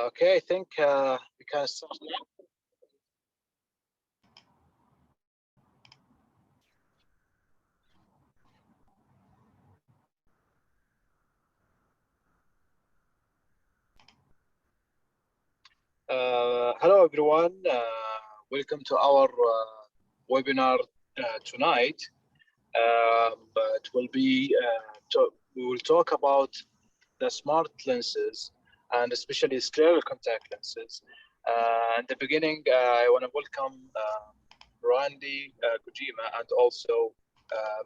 Okay, I think we can start now. Hello, everyone. Welcome to our webinar tonight. But we will talk about the smart lenses and especially scleral contact lenses. In the beginning, I want to welcome Randy Kojima and also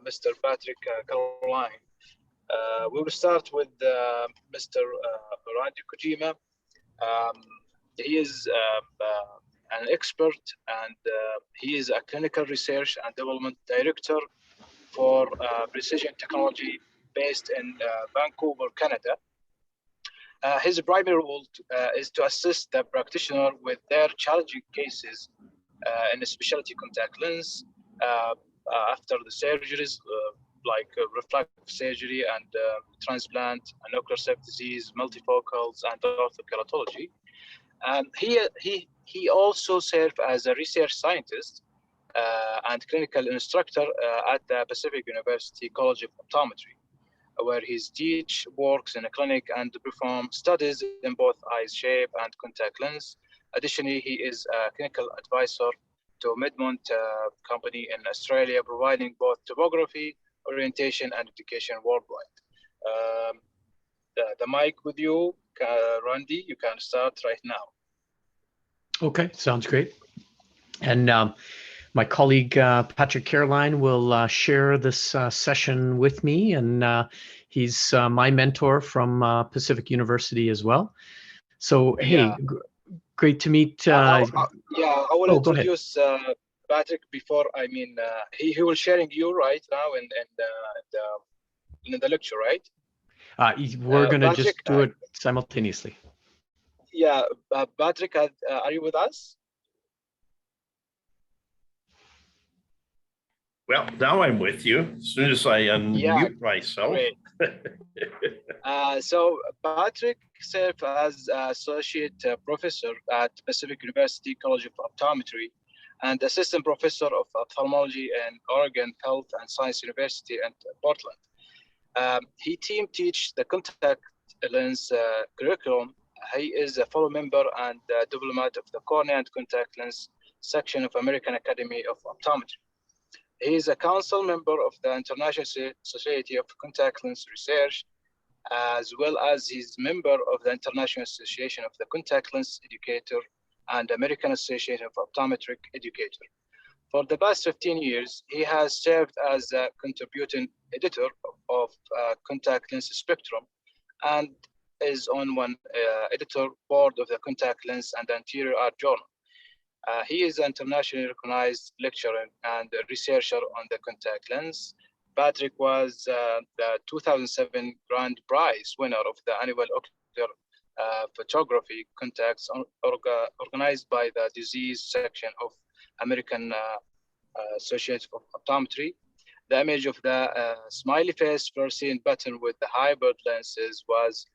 Mr. Patrick Caroline. We will start with Mr. Randy Kojima. He is an expert and he is a clinical research and development director for precision technology based in Vancouver, Canada. His primary role is to assist the practitioner with their challenging cases in a specialty contact lens after the surgeries like refractive surgery and transplant, and ocular surface disease, multifocals, and orthokeratology. He also served as a research scientist and clinical instructor at the Pacific University College of Optometry, where he works in a clinic and performs studies in both eye shape and contact lens. Additionally, he is a clinical advisor to Midmont company in Australia, providing both topography, orientation, and education worldwide. The mic with you, Randy. You can start right now. Okay, sounds great. And my colleague Patrick Caroline will share this session with me, and he's my mentor from Pacific University as well. So hey, great to meet. I will introduce Patrick before. I mean, he will sharing you right now in the lecture, right? We're going to just do it simultaneously. Yeah, Patrick, are you with us? Well, now I'm with you. As soon as I unmute myself. So Patrick served as associate professor at Pacific University College of Optometry and assistant professor of ophthalmology in Oregon Health and Science University in Portland. He teach the contact lens curriculum. He is a fellow member and diplomat of the Corneal and Contact Lens section of American Academy of Optometry. He is a council member of the International Society of Contact Lens Research, as well as he's member of the International Association of the Contact Lens Educator and American Association of Optometric Educator. For the past 15 years, he has served as a contributing editor of Contact Lens Spectrum and is on one editor board of the Contact Lens and Anterior Art Journal. He is an internationally recognized lecturer and researcher on the contact lens. Patrick was the 2007 Grand Prize winner of the annual ocular photography contacts organized by the disease section of American Association of Optometry. The image of the smiley face fluorescent button with the hybrid lenses was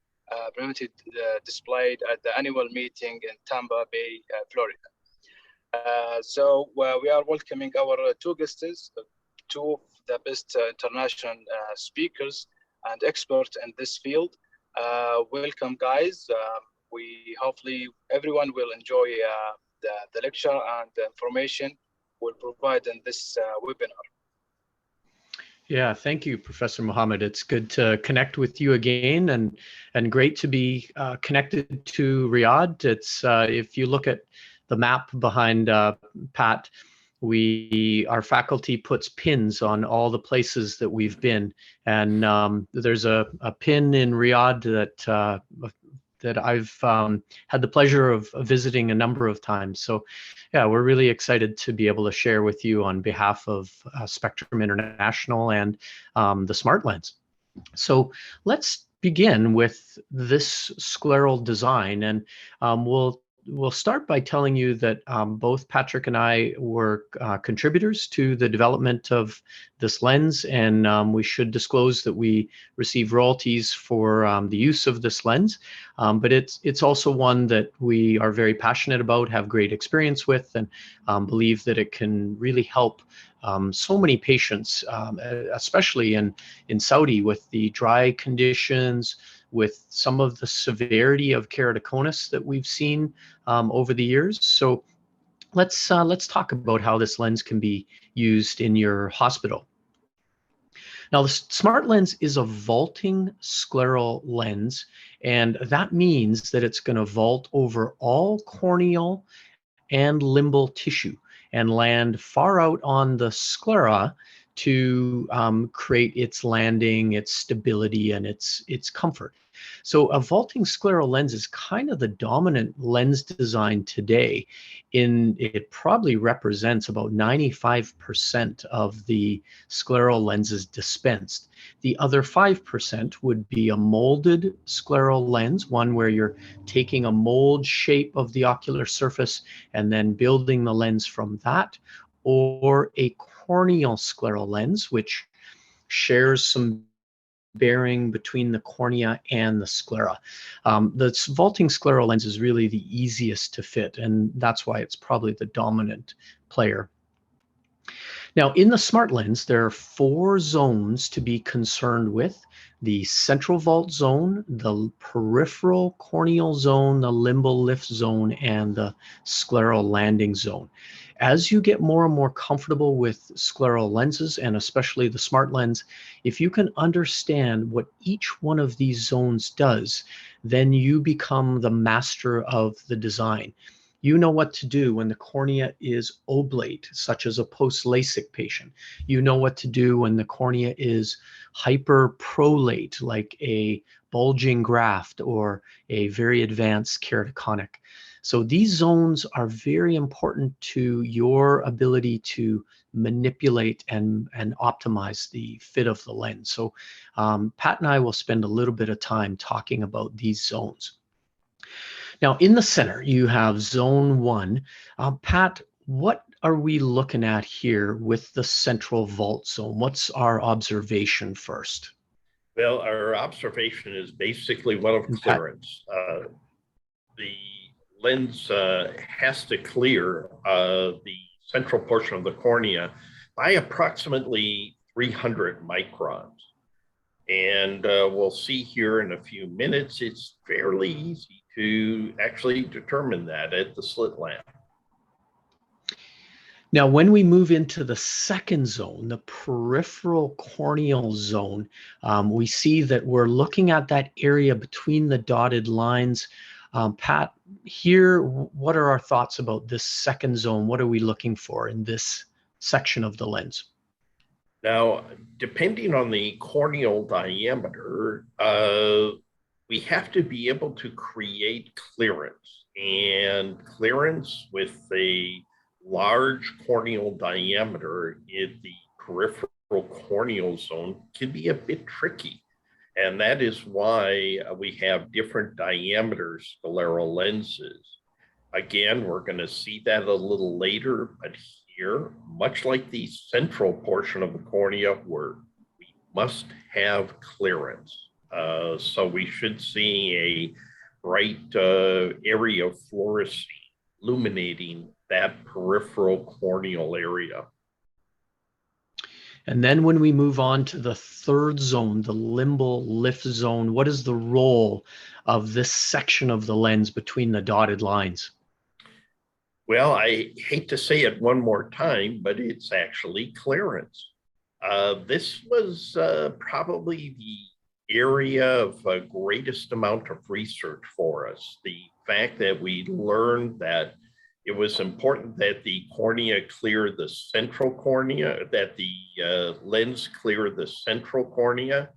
displayed at the annual meeting in Tampa Bay, Florida. So we are welcoming our two guests, two of the best international speakers and experts in this field. Welcome, guys. We hopefully everyone will enjoy the lecture and the information we'll provide in this webinar. Yeah, thank you, Professor Mohammed. It's good to connect with you again, and great to be connected to Riyadh. It's if you look at the map behind Pat, our faculty puts pins on all the places that we've been, and there's a pin in Riyadh that I've had the pleasure of visiting a number of times. So yeah, we're really excited to be able to share with you on behalf of Spectrum International and the SmartLens. So let's begin with this scleral design, and we'll we'll start by telling you that both Patrick and I were contributors to the development of this lens, and we should disclose that we receive royalties for the use of this lens. But it's also one that we are very passionate about, have great experience with, and believe that it can really help so many patients, especially in Saudi with the dry conditions, with some of the severity of keratoconus that we've seen over the years. So let's talk about how this lens can be used in your hospital. Now, the SmartLens is a vaulting scleral lens, and that means that it's going to vault over all corneal and limbal tissue and land far out on the sclera to create its landing, its stability, and its comfort. So a vaulting scleral lens is kind of the dominant lens design today. It probably represents about 95% of the scleral lenses dispensed. The other 5% would be a molded scleral lens, one where you're taking a mold shape of the ocular surface and then building the lens from that, or a corneal scleral lens, which shares some bearing between the cornea and the sclera. The vaulting scleral lens is really the easiest to fit, and that's why it's probably the dominant player. Now, in the SmartLens, there are 4 zones to be concerned with: the central vault zone, the peripheral corneal zone, the limbal lift zone, and the scleral landing zone. As you get more and more comfortable with scleral lenses, and especially the SmartLens, if you can understand what each one of these zones does, then you become the master of the design. You know what to do when the cornea is oblate, such as a post-LASIK patient. You know what to do when the cornea is hyperprolate, like a bulging graft or a very advanced keratoconic. So these zones are very important to your ability to manipulate and optimize the fit of the lens. So Pat and I will spend a little bit of time talking about these zones. Now, in the center, you have zone 1. Pat, what are we looking at here with the central vault zone? What's our observation first? Well, our observation is basically one of clearance. The lens has to clear the central portion of the cornea by approximately 300 microns. And we'll see here in a few minutes, it's fairly easy to actually determine that at the slit lamp. Now, when we move into the second zone, the peripheral corneal zone, we see that we're looking at that area between the dotted lines. Pat, here, what are our thoughts about this second zone? What are we looking for in this section of the lens? Now, depending on the corneal diameter, we have to be able to create clearance. And clearance with a large corneal diameter in the peripheral corneal zone can be a bit tricky. And that is why we have different diameter scleral lenses. Again, we're going to see that a little later, but here, much like the central portion of the cornea, where we must have clearance. So we should see a bright area of fluorescing, illuminating that peripheral corneal area. And then when we move on to the third zone, the limbal lift zone, what is the role of this section of the lens between the dotted lines? Well, I hate to say it one more time, but it's actually clearance. This was probably the area of greatest amount of research for us. The fact that we learned that it was important that the cornea clear the central cornea, that the lens clear the central cornea,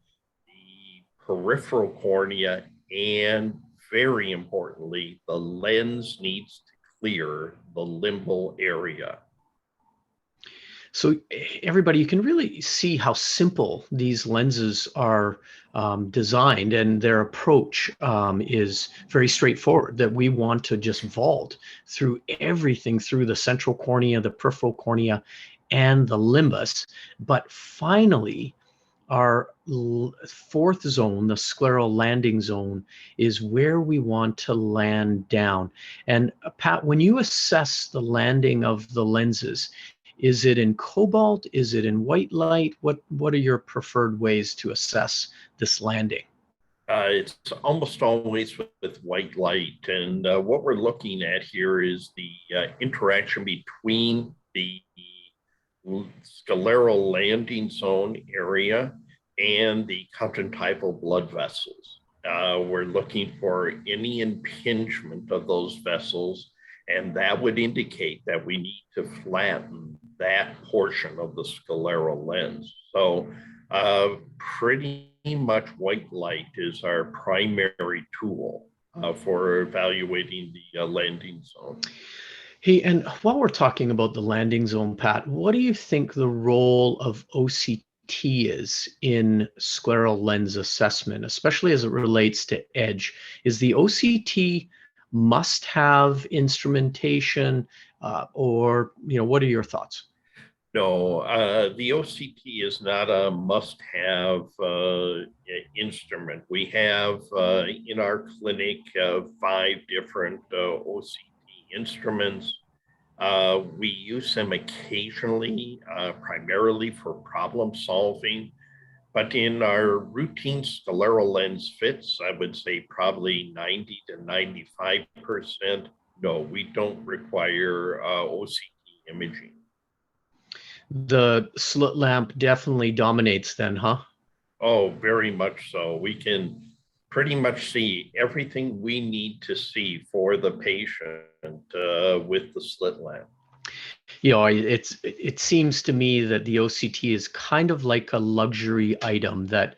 the peripheral cornea, and very importantly, the lens needs to clear the limbal area. So everybody, you can really see how simple these lenses are designed, and their approach is very straightforward, that we want to just vault through everything, through the central cornea, the peripheral cornea, and the limbus. But finally, our fourth zone, the scleral landing zone, is where we want to land down. And Pat, when you assess the landing of the lenses, is it in cobalt? Is it in white light? What are your preferred ways to assess this landing? It's almost always with white light. And what we're looking at here is the interaction between the scleral landing zone area and the conjunctival blood vessels. We're looking for any impingement of those vessels, and that would indicate that we need to flatten that portion of the scleral lens. So pretty much white light is our primary tool for evaluating the landing zone. Hey, and while we're talking about the landing zone, Pat, what do you think the role of OCT is in scleral lens assessment, especially as it relates to edge? Is the OCT must-have instrumentation, or what are your thoughts? No, the OCT is not a must-have instrument. We have in our clinic 5 different OCT instruments. We use them occasionally, primarily for problem solving, but in our routine scleral lens fits, I would say probably 90 to 95%. No, we don't require OCT imaging. The slit lamp definitely dominates then, huh? Oh, very much so. We can pretty much see everything we need to see for the patient with the slit lamp. It seems to me that the OCT is kind of like a luxury item that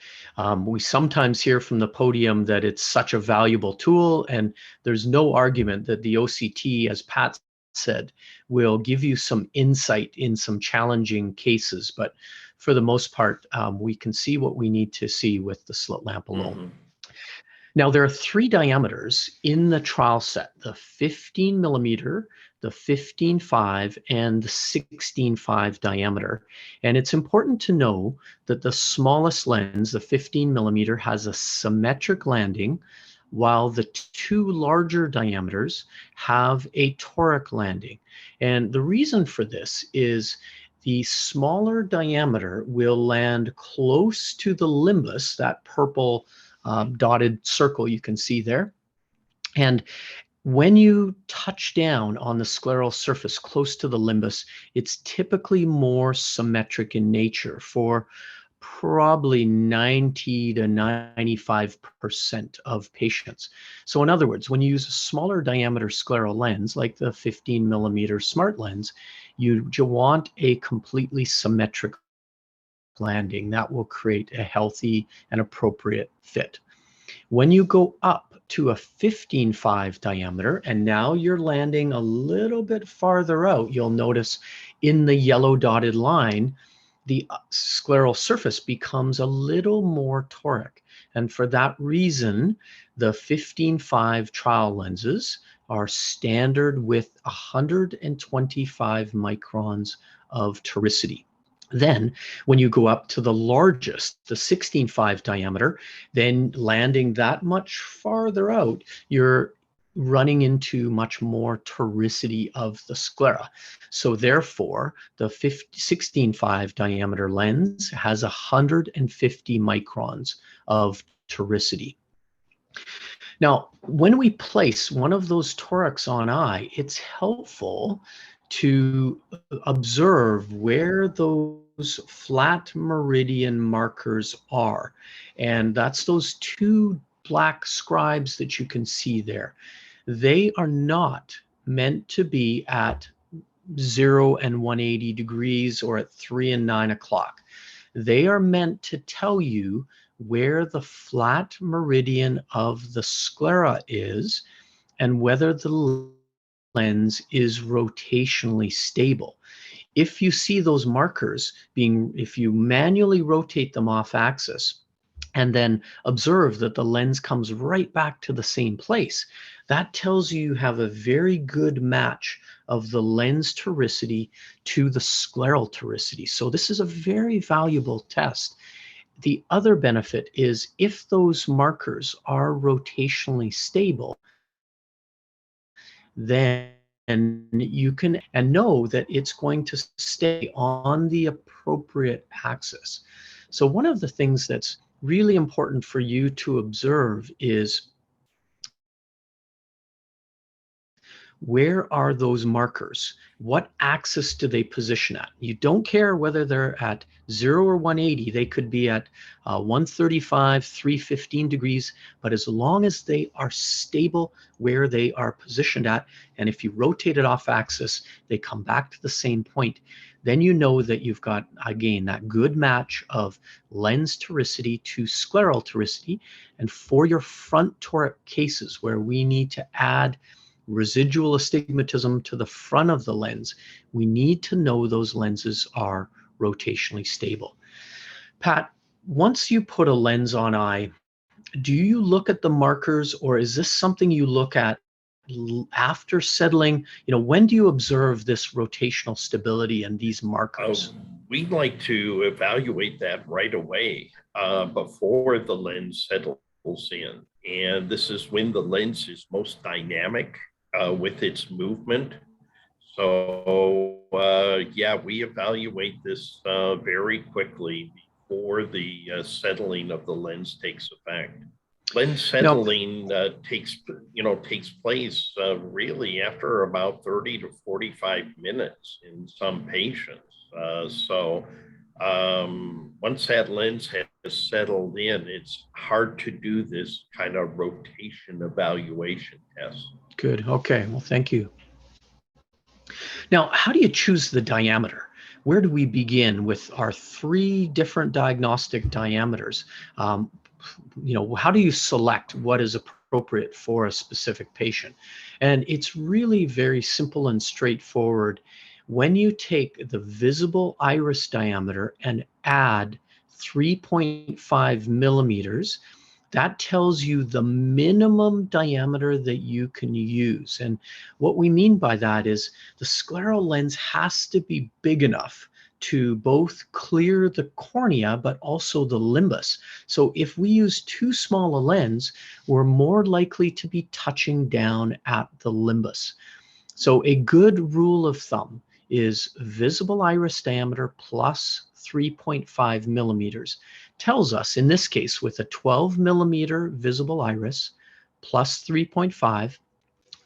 we sometimes hear from the podium that it's such a valuable tool, and there's no argument that the OCT, as Pat said, will give you some insight in some challenging cases. But for the most part, we can see what we need to see with the slit lamp alone. Mm-hmm. Now, there are 3 diameters in the trial set: the 15 millimeter, the 15.5, and the 16.5 diameter. And it's important to know that the smallest lens, the 15 millimeter, has a symmetric landing, while the 2 larger diameters have a toric landing. And the reason for this is the smaller diameter will land close to the limbus, that purple dotted circle you can see there. And when you touch down on the scleral surface close to the limbus, it's typically more symmetric in nature for probably 90 to 95% of patients. So in other words, when you use a smaller diameter scleral lens, like the 15 millimeter SmartLens, you want a completely symmetric landing that will create a healthy and appropriate fit. When you go up to a 15.5 diameter, and now you're landing a little bit farther out, you'll notice in the yellow dotted line, the scleral surface becomes a little more toric. And for that reason, the 15.5 trial lenses are standard with 125 microns of toricity. Then when you go up to the largest, the 16.5 diameter, then landing that much farther out, you're running into much more toricity of the sclera. So therefore, the 16.5 diameter lens has 150 microns of toricity. Now, when we place one of those torics on eye, it's helpful to observe where those flat meridian markers are. And that's those 2 black scribes that you can see there. They are not meant to be at 0 and 180 degrees or at 3 and 9 o'clock. They are meant to tell you where the flat meridian of the sclera is and whether the lens is rotationally stable. if you see those markers if you manually rotate them off axis, and then observe that the lens comes right back to the same place, that tells you have a very good match of the lens toricity to the scleral toricity. So this is a very valuable test. The other benefit is if those markers are rotationally stable, then you can know that it's going to stay on the appropriate axis. So one of the things that's really important for you to observe is, where are those markers? What axis do they position at? You don't care whether they're at 0 or 180. They could be at 135, 315 degrees, but as long as they are stable where they are positioned at, and if you rotate it off axis, they come back to the same point, then you know that you've got, again, that good match of lens toricity to scleral toricity. And for your front toric cases where we need to add residual astigmatism to the front of the lens, we need to know those lenses are rotationally stable. Pat, once you put a lens on eye, do you look at the markers, or is this something you look at after settling? When do you observe this rotational stability and these markers? We'd like to evaluate that right away before the lens settles in. And this is when the lens is most dynamic with its movement. So yeah, we evaluate this very quickly before the settling of the lens takes effect. Lens settling takes place really after about 30 to 45 minutes in some patients. So once that lens has settled in, it's hard to do this kind of rotation evaluation test. Good. Okay. Well, thank you. Now, how do you choose the diameter? Where do we begin with our 3 different diagnostic diameters? How do you select what is appropriate for a specific patient? And it's really very simple and straightforward. When you take the visible iris diameter and add 3.5 millimeters, that tells you the minimum diameter that you can use. And what we mean by that is the scleral lens has to be big enough to both clear the cornea, but also the limbus. So if we use too small a lens, we're more likely to be touching down at the limbus. So a good rule of thumb is visible iris diameter plus 3.5 millimeters. Tells us, in this case, with a 12 millimeter visible iris plus 3.5,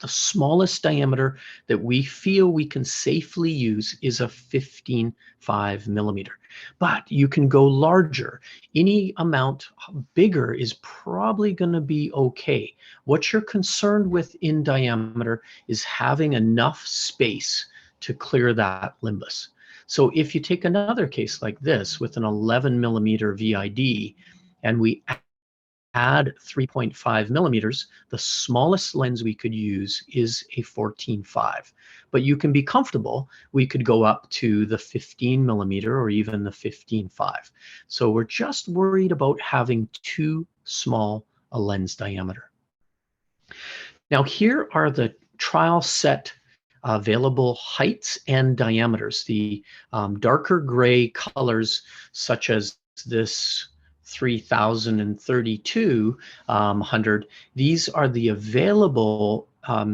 the smallest diameter that we feel we can safely use is a 15.5 millimeter. But you can go larger. Any amount bigger is probably going to be okay. What you're concerned with in diameter is having enough space to clear that limbus. So if you take another case like this with an 11 millimeter VID, and we add 3.5 millimeters, the smallest lens we could use is a 14.5. But you can be comfortable, we could go up to the 15 millimeter or even the 15.5. So we're just worried about having too small a lens diameter. Now here are the trial set available heights and diameters. The darker gray colors, such as this 3032 these are the available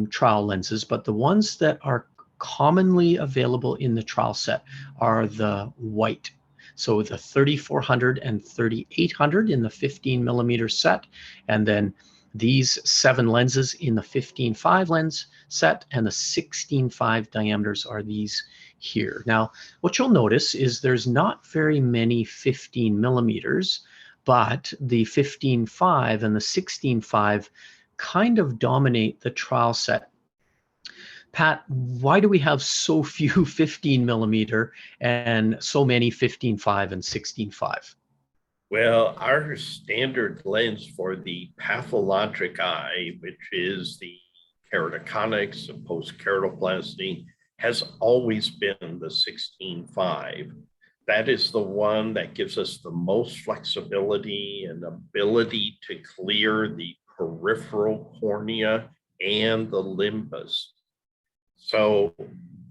trial lenses, but the ones that are commonly available in the trial set are the white. So the 3400 and 3800 in the 15 millimeter set, and then these 7 lenses in the 15.5 lens set, and the 16.5 diameters are these here. Now, what you'll notice is there's not very many 15 millimeters, but the 15.5 and the 16.5 kind of dominate the trial set. Pat, why do we have so few 15 millimeter and so many 15.5 and 16.5? Well, our standard lens for the pathologic eye, which is the keratoconics and post-keratoplasty, has always been the 16.5. That is the one that gives us the most flexibility and ability to clear the peripheral cornea and the limbus. So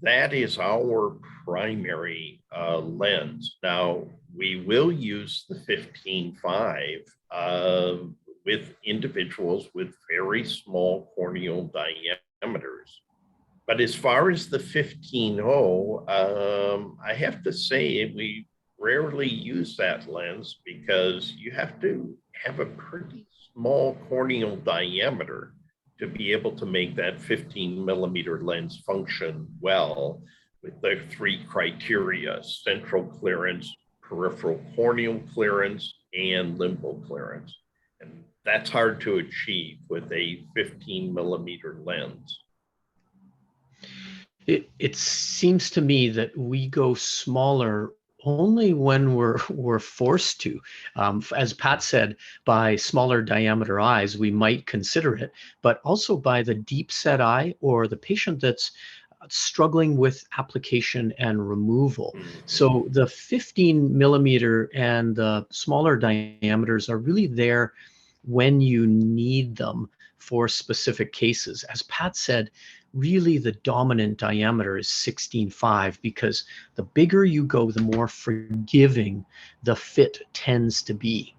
that is our primary lens. Now, we will use the 15.5 with individuals with very small corneal diameters. But as far as the 15.0, I have to say we rarely use that lens because you have to have a pretty small corneal diameter to be able to make that 15mm lens function well with the three criteria: central clearance, peripheral corneal clearance, and limbal clearance. And that's hard to achieve with a 15mm lens. It seems to me that we go smaller only when we're forced to. As Pat said, by smaller diameter eyes, we might consider it, but also by the deep set eye or the patient that's struggling with application and removal. So the 15mm and the smaller diameters are really there when you need them for specific cases. As Pat said, really the dominant diameter is 16.5 because the bigger you go, the more forgiving the fit tends to be.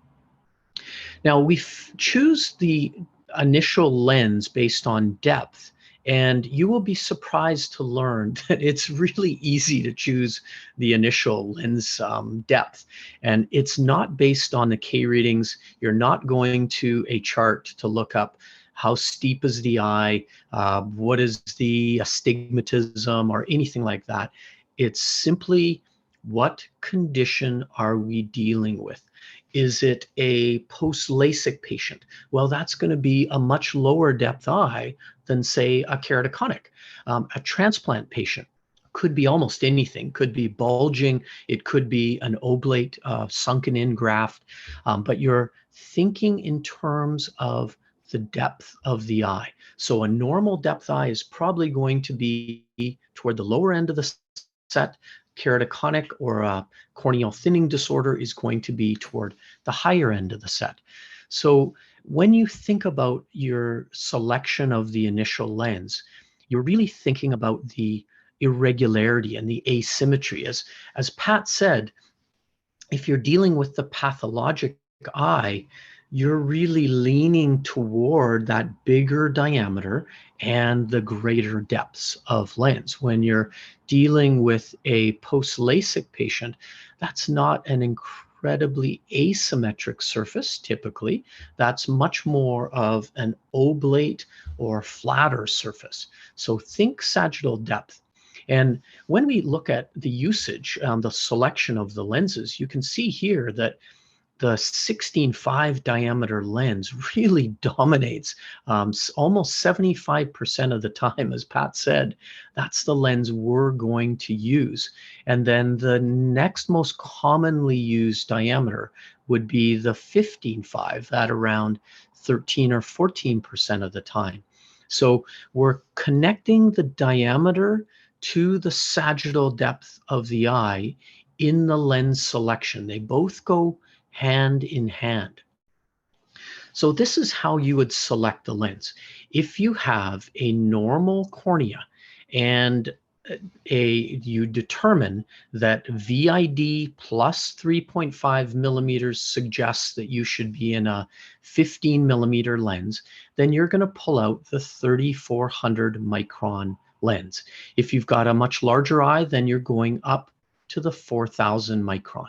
Now we choose the initial lens based on depth, and you will be surprised to learn that it's really easy to choose the initial lens depth. And it's not based on the K readings. You're not going to a chart to look up how steep is the eye, what is the astigmatism or anything like that. It's simply what condition are we dealing with? Is it a post-LASIK patient? Well, that's going to be a much lower depth eye than, say, a keratoconic. A transplant patient could be almost anything, could be bulging, it could be an oblate sunken in graft, but you're thinking in terms of the depth of the eye. So a normal depth eye is probably going to be toward the lower end of the set. Keratoconic or a corneal thinning disorder is going to be toward the higher end of the set. So when you think about your selection of the initial lens, you're really thinking about the irregularity and the asymmetry. As Pat said, if you're dealing with the pathologic eye, you're really leaning toward that bigger diameter and the greater depths of lens. When you're dealing with a post-LASIK patient, that's not an incredibly asymmetric surface typically. That's much more of an oblate or flatter surface. So think sagittal depth. And when we look at the usage, the selection of the lenses, you can see here that the 16.5 diameter lens really dominates almost 75% of the time. As Pat said, that's the lens we're going to use. And then the next most commonly used diameter would be the 15.5 at around 13 or 14% of the time. So we're connecting the diameter to the sagittal depth of the eye in the lens selection. They both go hand in hand. So this is how you would select the lens. If you have a normal cornea and you determine that VID plus 3.5 millimeters suggests that you should be in a 15mm lens, then you're going to pull out the 3400 micron lens. If you've got a much larger eye, then you're going up to the 4000 micron.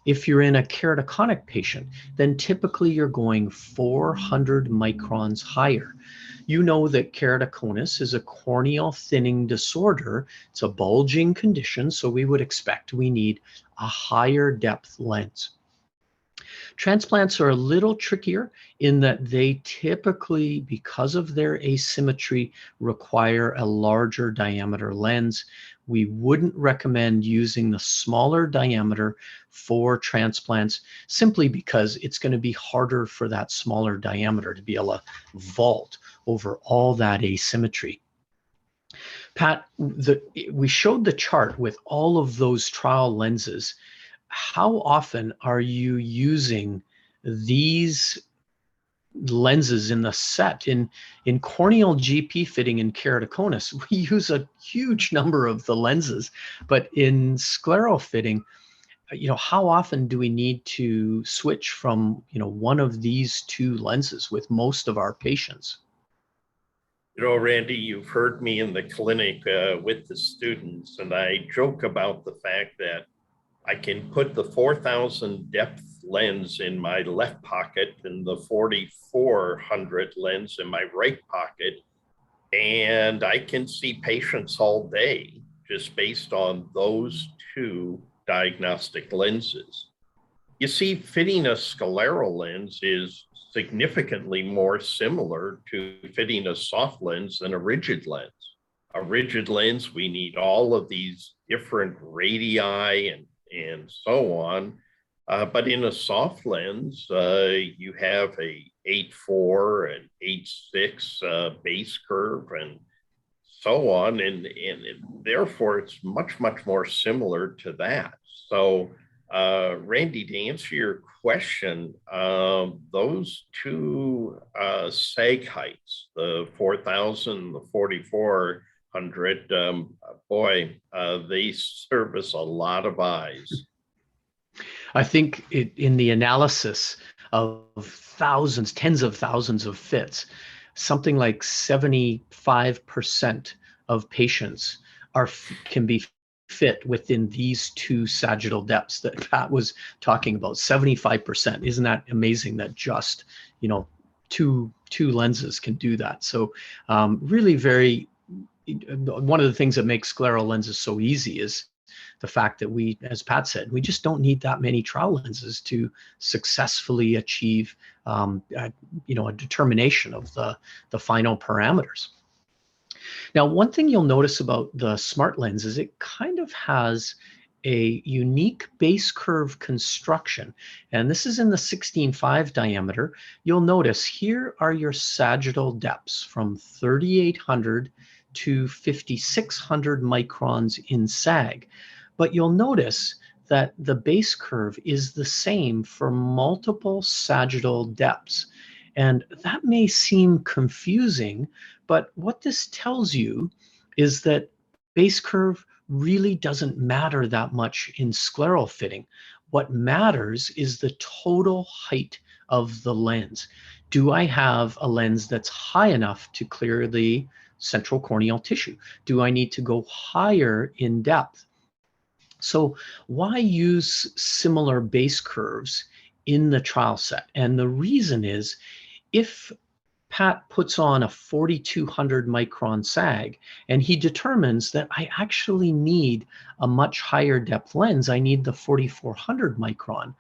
If you're in a keratoconic patient, then typically you're going 400 microns higher. You know that keratoconus is a corneal thinning disorder. It's a bulging condition, so we would expect we need a higher depth lens. Transplants are a little trickier in that they typically, because of their asymmetry, require a larger diameter lens. We wouldn't recommend using the smaller diameter for transplants simply because it's going to be harder for that smaller diameter to be able to vault over all that asymmetry. Pat, we showed the chart with all of those trial lenses. How often are you using these lenses in the set? In corneal GP fitting in keratoconus, we use a huge number of the lenses, but in scleral fitting, how often do we need to switch from, one of these two lenses with most of our patients? Randy, you've heard me in the clinic with the students, and I joke about the fact that I can put the 4,000 depth lens in my left pocket and the 4,400 lens in my right pocket, and I can see patients all day just based on those two diagnostic lenses. You see, fitting a scleral lens is significantly more similar to fitting a soft lens than a rigid lens. A rigid lens, we need all of these different radii and so on. But in a soft lens, you have a 8.4 and 8.6 base curve and so on. And therefore, it's much, much more similar to that. So, Randy, to answer your question, those two sag heights, the 4,000, the 4,400, they service a lot of eyes. I think in the analysis of thousands, tens of thousands of fits, something like 75% of patients can be fit within these two sagittal depths that Pat was talking about. 75%. Isn't that amazing that just, two lenses can do that? So really one of the things that makes scleral lenses so easy is the fact that we, as Pat said, we just don't need that many trial lenses to successfully achieve, a determination of the final parameters. Now, one thing you'll notice about the SmartLens is it kind of has a unique base curve construction. And this is in the 16.5 diameter. You'll notice here are your sagittal depths from 3,800 to 5,600 microns in sag. But you'll notice that the base curve is the same for multiple sagittal depths. And that may seem confusing, but what this tells you is that base curve really doesn't matter that much in scleral fitting. What matters is the total height of the lens. Do I have a lens that's high enough to clear the central corneal tissue? Do I need to go higher in depth? So why use similar base curves in the trial set? And the reason is, if Pat puts on a 4,200 micron sag and he determines that I actually need a much higher depth lens, I need the 4,400 micron,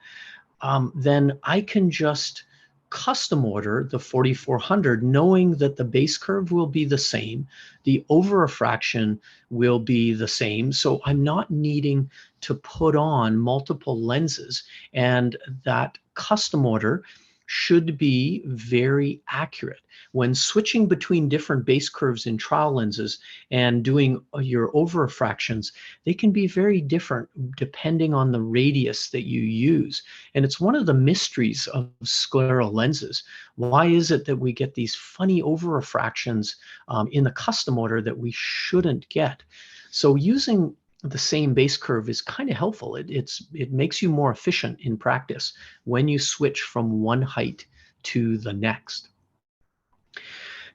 then I can just custom order the 4,400, knowing that the base curve will be the same, the over refraction will be the same. So I'm not needing to put on multiple lenses, and that custom order should be very accurate. When switching between different base curves in trial lenses and doing your over refractions, they can be very different depending on the radius that you use. And it's one of the mysteries of scleral lenses. Why is it that we get these funny over refractions in the custom order that we shouldn't get? So using the same base curve is kind of helpful. It makes you more efficient in practice when you switch from one height to the next.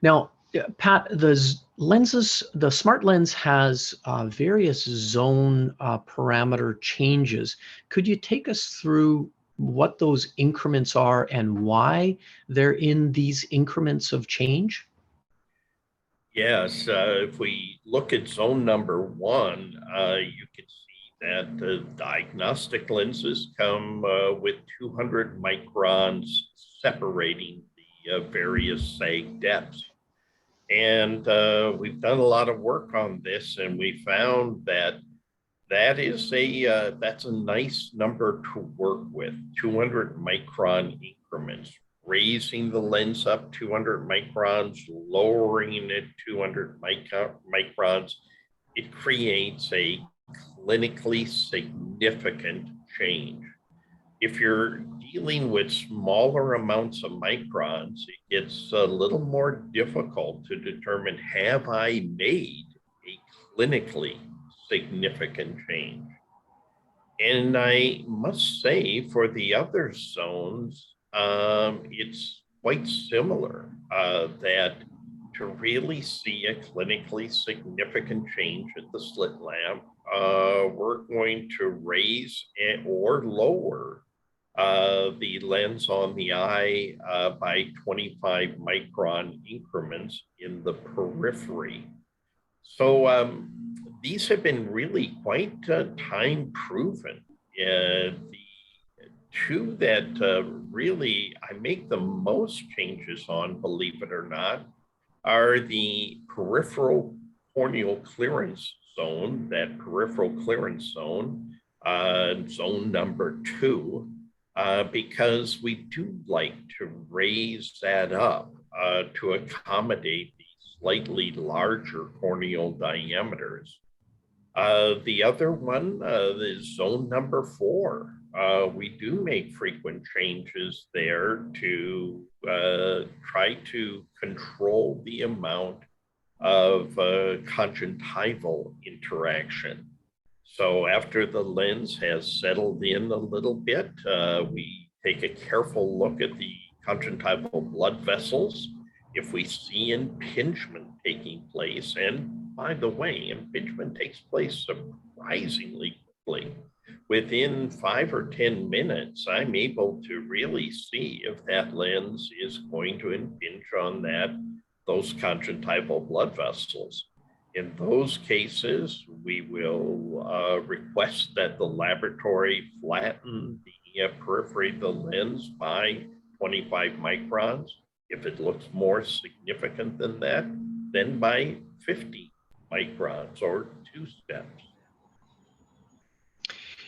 Now, Pat, the SmartLens has various zone parameter changes. Could you take us through what those increments are and why they're in these increments of change? Yes, if we look at zone number 1, you can see that the diagnostic lenses come with 200 microns separating the various sag depths. And we've done a lot of work on this, and we found that that's a nice number to work with, 200 micron increments. Raising the lens up 200 microns, lowering it 200 microns it creates a clinically significant change. If you're dealing with smaller amounts of microns, it gets a little more difficult to determine, have I made a clinically significant change? And I must say, for the other zones, it's quite similar, that to really see a clinically significant change at the slit lamp, we're going to raise or lower the lens on the eye by 25 micron increments in the periphery. So these have been really quite time proven. The two that really I make the most changes on, believe it or not, are the peripheral corneal clearance zone, that peripheral clearance zone, zone number 2, because we do like to raise that up to accommodate the slightly larger corneal diameters. The other one is zone number 4. We do make frequent changes there to try to control the amount of conjunctival interaction. So after the lens has settled in a little bit, we take a careful look at the conjunctival blood vessels. If we see impingement taking place, and by the way, impingement takes place surprisingly quickly. Within 5 or 10 minutes, I'm able to really see if that lens is going to impinge on those conjunctival blood vessels. In those cases, we will request that the laboratory flatten the periphery of the lens by 25 microns. If it looks more significant than that, then by 50 microns or 2 steps.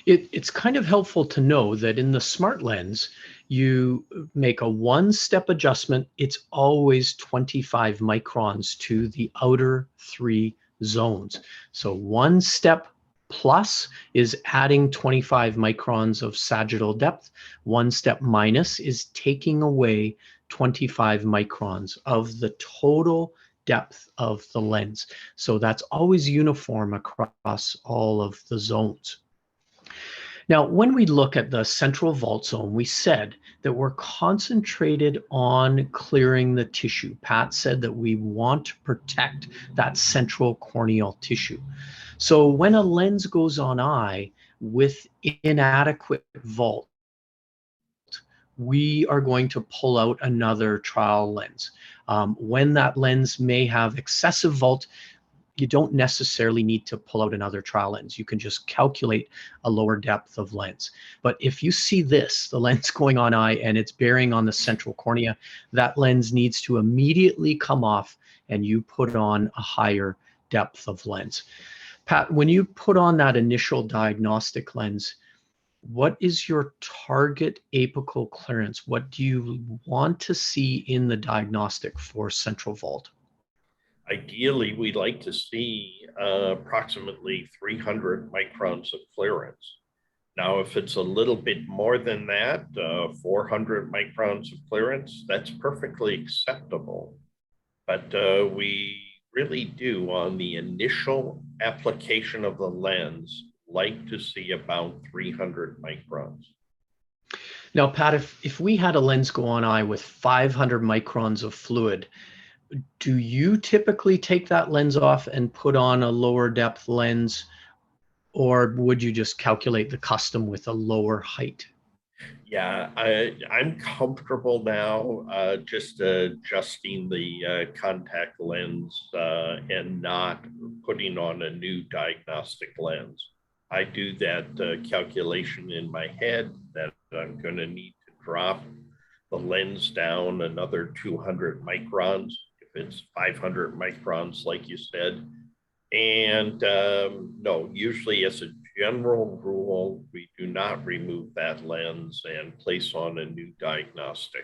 It's kind of helpful to know that in the SmartLens, you make a 1-step adjustment. It's always 25 microns to the outer 3 zones. So 1 step plus is adding 25 microns of sagittal depth. 1 step minus is taking away 25 microns of the total depth of the lens. So that's always uniform across all of the zones. Now, when we look at the central vault zone, we said that we're concentrated on clearing the tissue. Pat said that we want to protect that central corneal tissue. So when a lens goes on eye with inadequate vault, we are going to pull out another trial lens. When that lens may have excessive vault, you don't necessarily need to pull out another trial lens. You can just calculate a lower depth of lens. But if you see this, the lens going on eye and it's bearing on the central cornea, that lens needs to immediately come off and you put on a higher depth of lens. Pat, when you put on that initial diagnostic lens, what is your target apical clearance? What do you want to see in the diagnostic for central vault? Ideally, we'd like to see approximately 300 microns of clearance. Now, if it's a little bit more than that, 400 microns of clearance, that's perfectly acceptable. But we really do, on the initial application of the lens, like to see about 300 microns. Now, Pat, if we had a lens go on eye with 500 microns of fluid, do you typically take that lens off and put on a lower depth lens, or would you just calculate the custom with a lower height? Yeah, I'm comfortable now just adjusting the contact lens and not putting on a new diagnostic lens. I do that calculation in my head that I'm going to need to drop the lens down another 200 microns. It's 500 microns, like you said. And no, usually as a general rule, we do not remove that lens and place on a new diagnostic.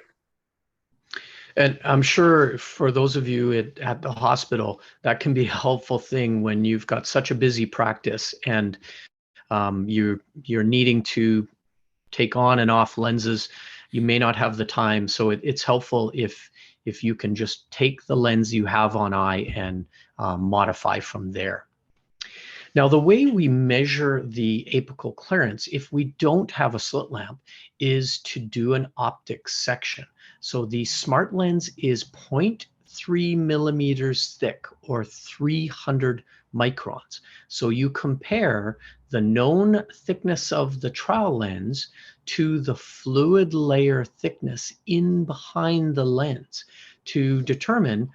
And I'm sure for those of you at the hospital, that can be a helpful thing when you've got such a busy practice and you're needing to take on and off lenses. You may not have the time, so it's helpful if you can just take the lens you have on eye and modify from there. Now, the way we measure the apical clearance, if we don't have a slit lamp, is to do an optic section. So the SmartLens is 0.3 millimeters thick, or 300 microns. So you compare the known thickness of the trial lens to the fluid layer thickness in behind the lens to determine,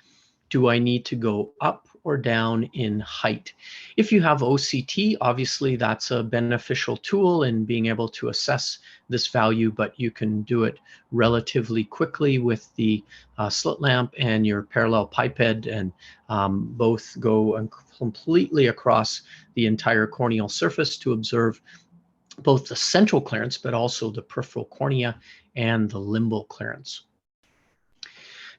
do I need to go up or down in height? If you have OCT, obviously that's a beneficial tool in being able to assess this value, but you can do it relatively quickly with the slit lamp and your parallel pipette, and both go completely across the entire corneal surface to observe both the central clearance, but also the peripheral cornea and the limbal clearance.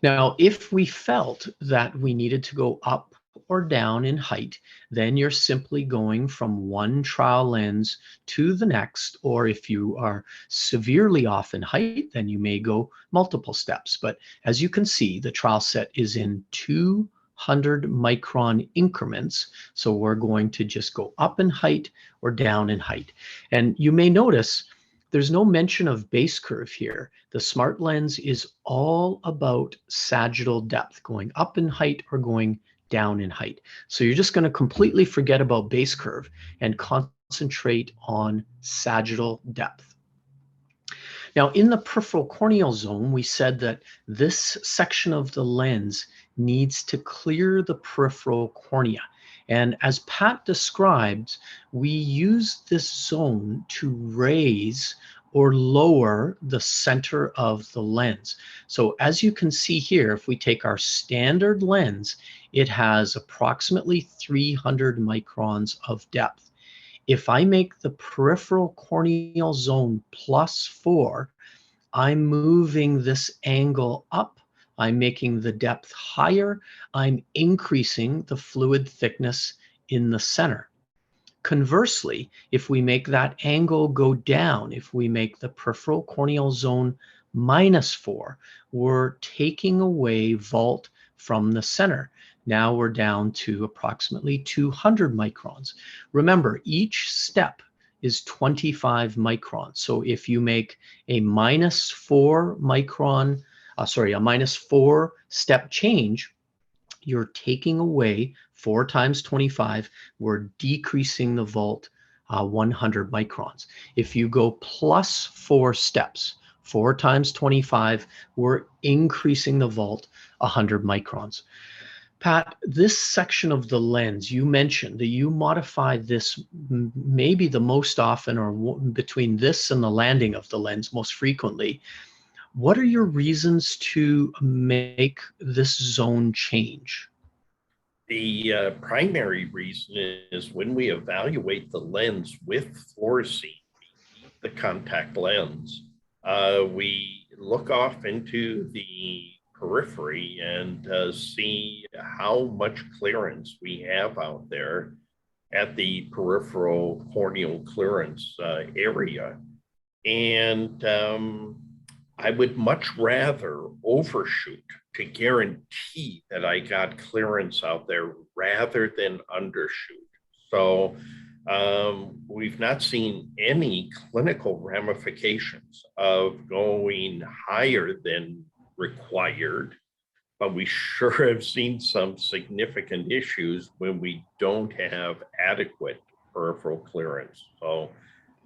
Now, if we felt that we needed to go up or down in height, then you're simply going from one trial lens to the next, or if you are severely off in height, then you may go multiple steps. But as you can see, the trial set is in 200 micron increments. So we're going to just go up in height or down in height. And you may notice there's no mention of base curve here. The SmartLens is all about sagittal depth, going up in height or going down in height. So you're just going to completely forget about base curve and concentrate on sagittal depth. Now, in the peripheral corneal zone, we said that this section of the lens needs to clear the peripheral cornea. And as Pat described, we use this zone to raise or lower the center of the lens. So as you can see here, if we take our standard lens, it has approximately 300 microns of depth. If I make the peripheral corneal zone +4, I'm moving this angle up. I'm making the depth higher. I'm increasing the fluid thickness in the center. Conversely, if we make that angle go down, if we make the peripheral corneal zone -4, we're taking away vault from the center. Now we're down to approximately 200 microns. Remember, each step is 25 microns. So if you make a -4 micron, a -4 step change, you're taking away 4 times 25, we're decreasing the vault 100 microns. If you go +4 steps, 4 times 25, we're increasing the vault 100 microns. Pat, this section of the lens, you mentioned that you modify this maybe the most often, or between this and the landing of the lens most frequently. What are your reasons to make this zone change? The primary reason is when we evaluate the lens with fluorescein, the contact lens, we look off into the periphery and see how much clearance we have out there at the peripheral corneal clearance area. And I would much rather overshoot to guarantee that I got clearance out there rather than undershoot. So we've not seen any clinical ramifications of going higher than required, but we sure have seen some significant issues when we don't have adequate peripheral clearance. So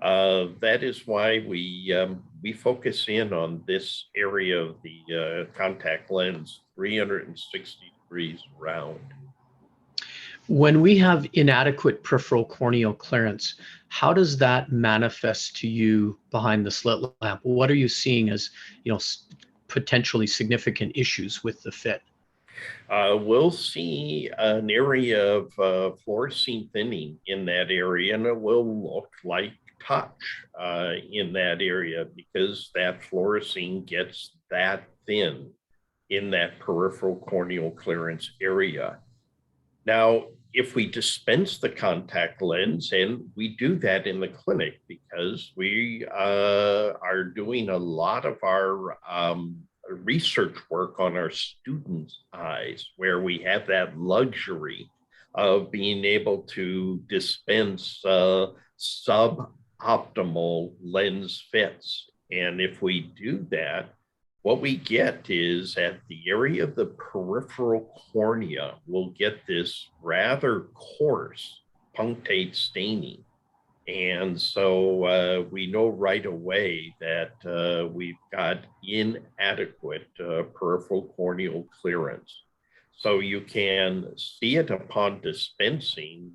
that is why we focus in on this area of the contact lens, 360 degrees around. When we have inadequate peripheral corneal clearance, how does that manifest to you behind the slit lamp? What are you seeing as, potentially significant issues with the fit? We'll see an area of fluorescein thinning in that area, and it will look like touch in that area because that fluorescein gets that thin in that peripheral corneal clearance area. Now, if we dispense the contact lens, and we do that in the clinic because we are doing a lot of our research work on our students' eyes, where we have that luxury of being able to dispense suboptimal lens fits. And if we do that, what we get is at the area of the peripheral cornea, we'll get this rather coarse punctate staining. And so we know right away that we've got inadequate peripheral corneal clearance. So you can see it upon dispensing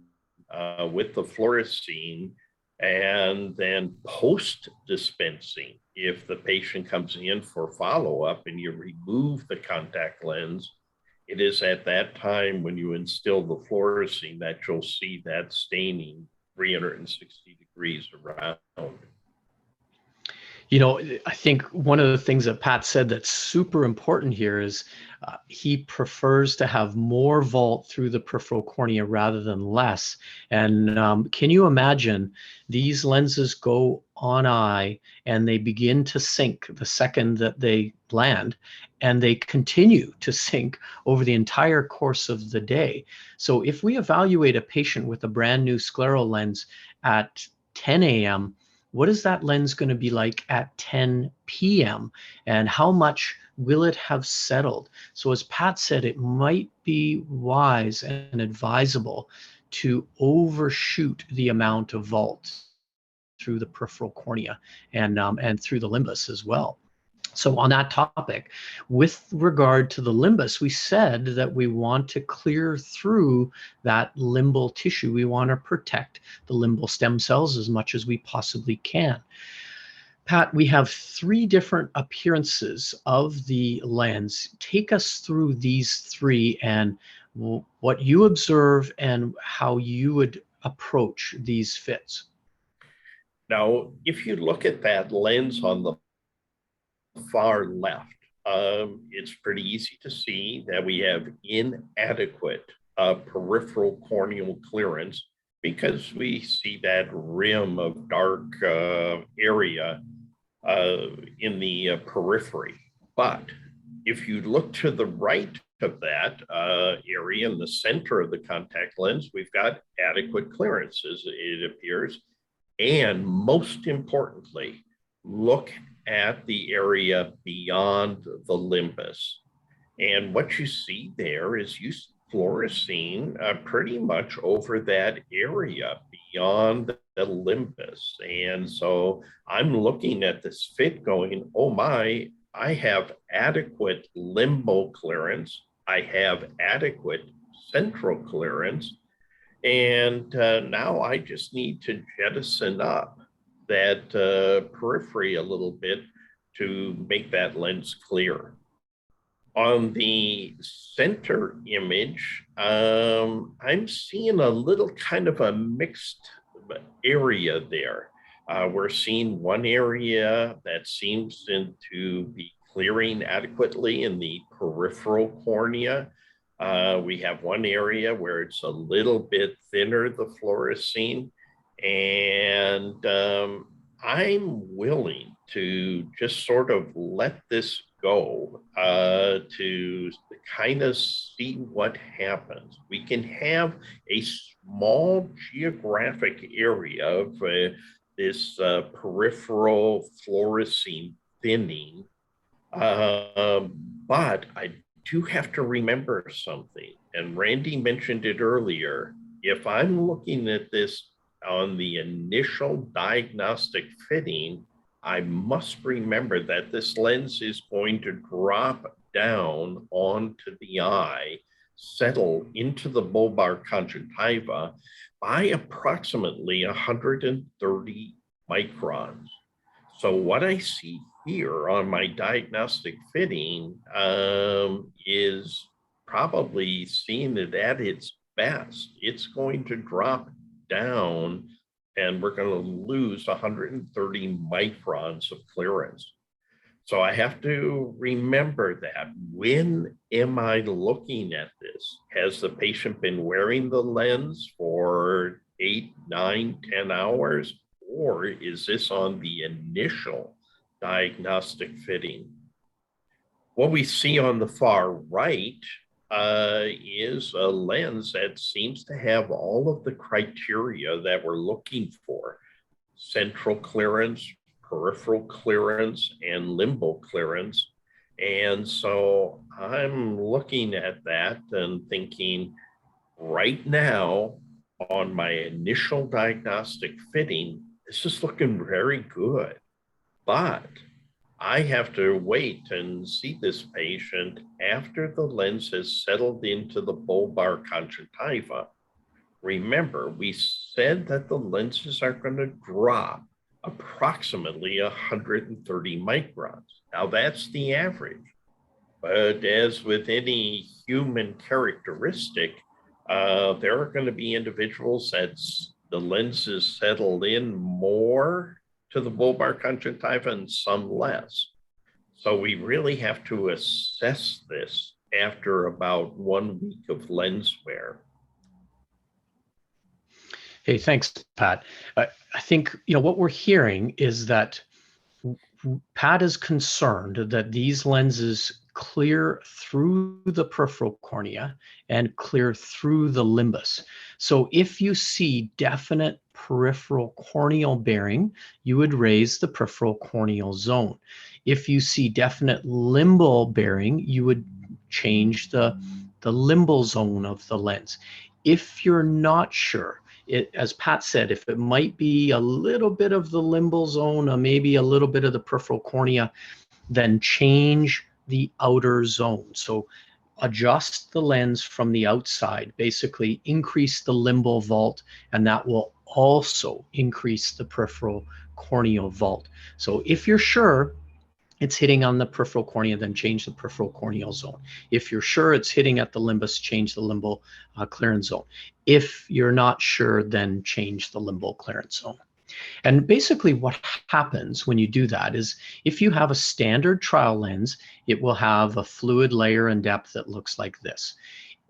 with the fluorescein, and then post dispensing, if the patient comes in for follow-up and you remove the contact lens, it is at that time when you instill the fluorescein that you'll see that staining 360 degrees around. You know, I think one of the things that Pat said that's super important here is he prefers to have more vault through the peripheral cornea rather than less. And can you imagine these lenses go on eye and they begin to sink the second that they land, and they continue to sink over the entire course of the day. So if we evaluate a patient with a brand new scleral lens at 10 a.m., what is that lens going to be like at 10 p.m. and how much will it have settled? So as Pat said, it might be wise and advisable to overshoot the amount of vault through the peripheral cornea and through the limbus as well. So on that topic, with regard to the limbus, we said that we want to clear through that limbal tissue. We want to protect the limbal stem cells as much as we possibly can. Pat, we have 3 different appearances of the lens. Take us through these 3 and what you observe and how you would approach these fits. Now, if you look at that lens on the far left, it's pretty easy to see that we have inadequate peripheral corneal clearance because we see that rim of dark area in the periphery. But if you look to the right of that area in the center of the contact lens, we've got adequate clearances, it appears. And most importantly, look at the area beyond the limbus. And what you see there is you see fluorescein pretty much over that area beyond the limbus. And so I'm looking at this fit going, oh my, I have adequate limbal clearance. I have adequate central clearance. And now I just need to jettison up that periphery a little bit to make that lens clear. On the center image, I'm seeing a little kind of a mixed area there. We're seeing one area that seems to be clearing adequately in the peripheral cornea. We have one area where it's a little bit thinner, the fluorescein, and I'm willing to just sort of let this go to kind of see what happens. We can have a small geographic area of this peripheral fluorescein thinning, but I do have to remember something, and Randy mentioned it earlier. If I'm looking at this on the initial diagnostic fitting, I must remember that this lens is going to drop down onto the eye, settle into the bulbar conjunctiva by approximately 130 microns. So what I see here on my diagnostic fitting is probably seen it at its best. It's going to drop down and we're going to lose 130 microns of clearance. So I have to remember that. When am I looking at this? Has the patient been wearing the lens for 8, 9, 10 hours? Or is this on the initial diagnostic fitting? What we see on the far right is a lens that seems to have all of the criteria that we're looking for: central clearance, peripheral clearance, and limbal clearance. And so I'm looking at that and thinking, right now, on my initial diagnostic fitting, this is looking very good. But I have to wait and see this patient after the lens has settled into the bulbar conjunctiva. Remember, we said that the lenses are going to drop approximately 130 microns. Now, that's the average. But as with any human characteristic, there are going to be individuals that the lenses settled in more to the bulbar conjunctiva and some less. So we really have to assess this after about 1 week of lens wear. Hey, thanks, Pat. I think what we're hearing is that Pat is concerned that these lenses clear through the peripheral cornea and clear through the limbus. So if you see definite peripheral corneal bearing, you would raise the peripheral corneal zone. If you see definite limbal bearing, you would change the limbal zone of the lens. If you're not sure, as Pat said, if it might be a little bit of the limbal zone or maybe a little bit of the peripheral cornea, then change the outer zone. So adjust the lens from the outside, basically increase the limbal vault, and that will also increase the peripheral corneal vault. So if you're sure it's hitting on the peripheral cornea, then change the peripheral corneal zone. If you're sure it's hitting at the limbus, change the limbal clearance zone. If you're not sure, then change the limbal clearance zone. And basically what happens when you do that is, if you have a standard trial lens, it will have a fluid layer and depth that looks like this.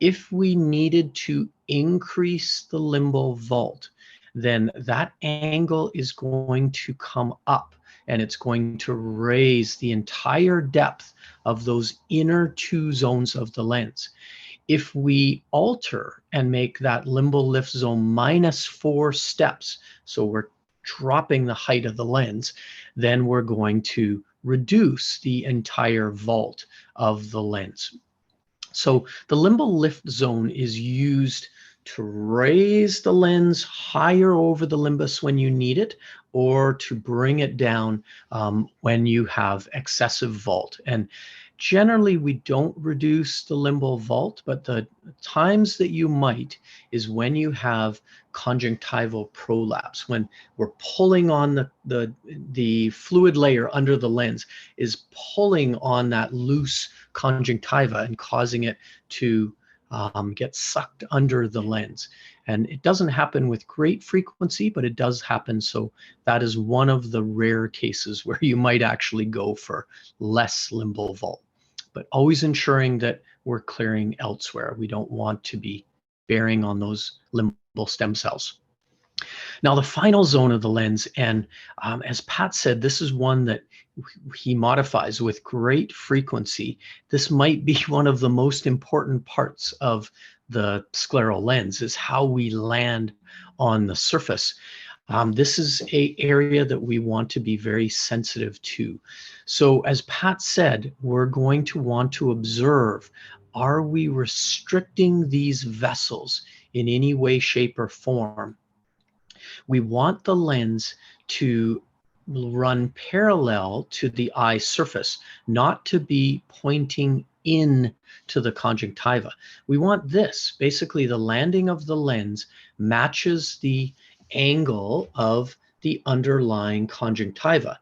If we needed to increase the limbal vault, then that angle is going to come up, and it's going to raise the entire depth of those inner two zones of the lens. If we alter and make that limbal lift zone -4 steps, so we're dropping the height of the lens, then we're going to reduce the entire vault of the lens. So the limbal lift zone is used to raise the lens higher over the limbus when you need it, or to bring it down when you have excessive vault. And generally, we don't reduce the limbal vault, but the times that you might is when you have conjunctival prolapse, when we're pulling on the fluid layer under the lens is pulling on that loose conjunctiva and causing it to get sucked under the lens. And it doesn't happen with great frequency, but it does happen. So that is one of the rare cases where you might actually go for less limbal vault, but always ensuring that we're clearing elsewhere. We don't want to be bearing on those limbal stem cells. Now, the final zone of the lens, and as Pat said, this is one that he modifies with great frequency. This might be one of the most important parts of the scleral lens, is how we land on the surface. This is an area that we want to be very sensitive to. So as Pat said, we're going to want to observe, are we restricting these vessels in any way, shape, or form? We want the lens to run parallel to the eye surface, not to be pointing in to the conjunctiva. We want this, basically the landing of the lens matches the angle of the underlying conjunctiva.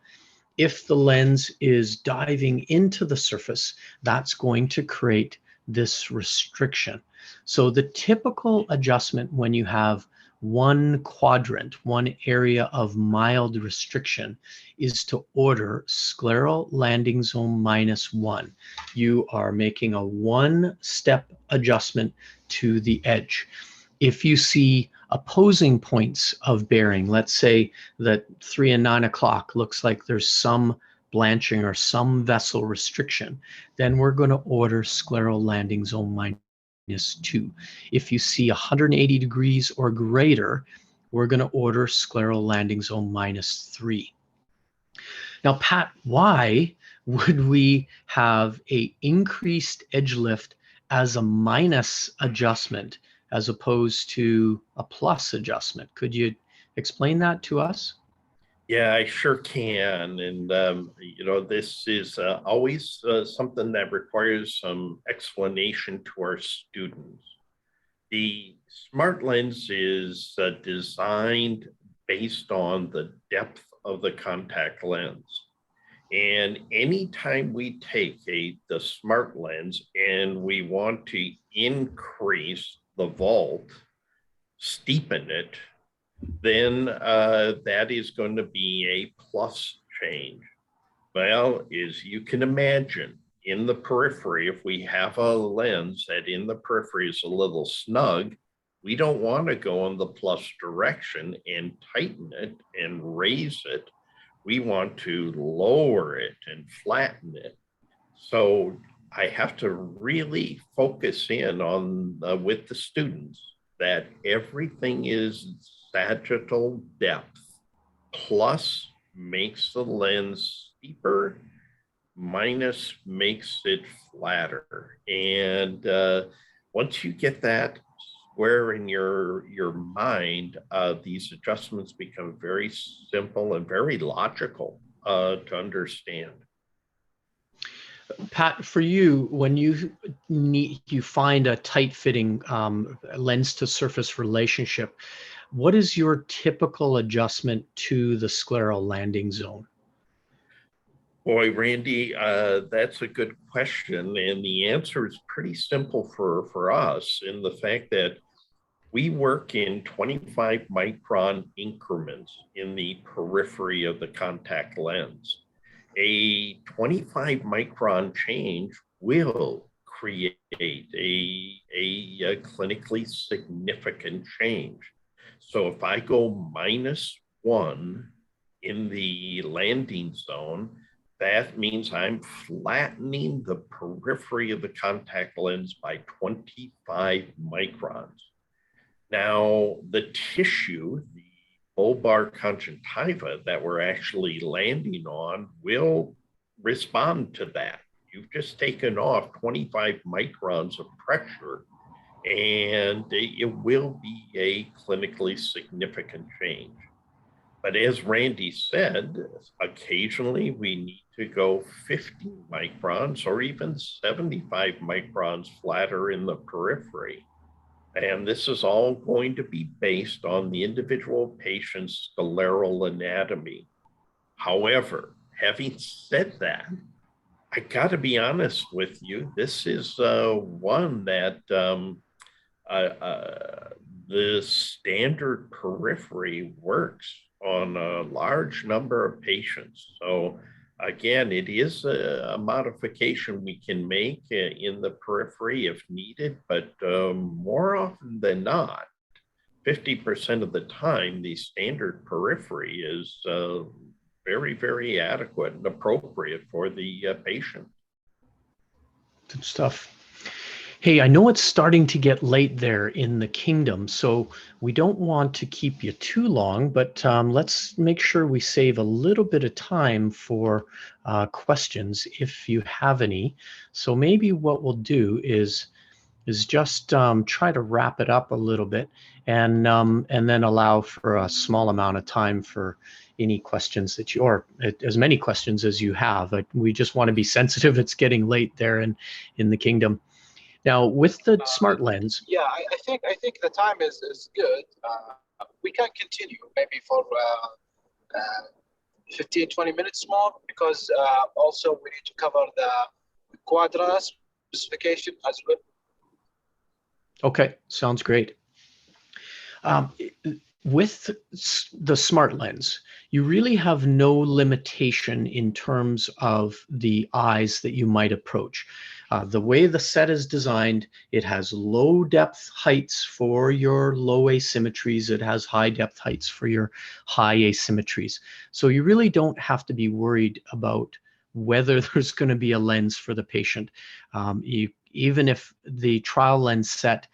If the lens is diving into the surface, that's going to create this restriction. So the typical adjustment when you have one quadrant, one area of mild restriction, is to order scleral landing zone -1. You are making a one-step adjustment to the edge. If you see opposing points of bearing, let's say that 3 and 9 o'clock looks like there's some blanching or some vessel restriction, then we're going to order scleral landing zone -2. If you see 180 degrees or greater, we're going to order scleral landing zone -3. Now, Pat, why would we have a increased edge lift as a minus adjustment as opposed to a plus adjustment? Could you explain that to us? Yeah, I sure can. And, this is always something that requires some explanation to our students. The SmartLens is designed based on the depth of the contact lens. And anytime we take the SmartLens and we want to increase the vault, steepen it, then that is going to be a plus change. Well, as you can imagine, in the periphery, if we have a lens that in the periphery is a little snug, we don't want to go in the plus direction and tighten it and raise it. We want to lower it and flatten it. So I have to really focus in on with the students that everything is sagittal depth, plus makes the lens steeper, minus makes it flatter. And once you get that square in your mind, these adjustments become very simple and very logical to understand. Pat, for you, when you find a tight-fitting lens to surface relationship, what is your typical adjustment to the scleral landing zone? Boy, Randy, that's a good question. And the answer is pretty simple for us in the fact that we work in 25 micron increments in the periphery of the contact lens. A 25 micron change will create a clinically significant change. So if I go -1 in the landing zone, that means I'm flattening the periphery of the contact lens by 25 microns. Now, the tissue, the bulbar conjunctiva that we're actually landing on will respond to that. You've just taken off 25 microns of pressure, and it will be a clinically significant change. But as Randy said, occasionally we need to go 50 microns or even 75 microns flatter in the periphery. And this is all going to be based on the individual patient's scleral anatomy. However, having said that, I got to be honest with you, this is one that the standard periphery works on a large number of patients. So again, it is a modification we can make in the periphery if needed, but more often than not, 50% of the time, the standard periphery is very, very adequate and appropriate for the patient. Good stuff. Hey, I know it's starting to get late there in the kingdom, so we don't want to keep you too long, but let's make sure we save a little bit of time for questions if you have any. So maybe what we'll do is just try to wrap it up a little bit and then allow for a small amount of time for any questions that or as many questions as you have. We just want to be sensitive. It's getting late there in the kingdom. Now, with the SmartLens, yeah, I think the time is good. We can continue maybe for 15-20 minutes more, because also we need to cover the quadras, specification as well. Okay, sounds great. With the SmartLens, you really have no limitation in terms of the eyes that you might approach. The way the set is designed, it has low depth heights for your low asymmetries. It has high depth heights for your high asymmetries. So you really don't have to be worried about whether there's going to be a lens for the patient. Even if the trial lens set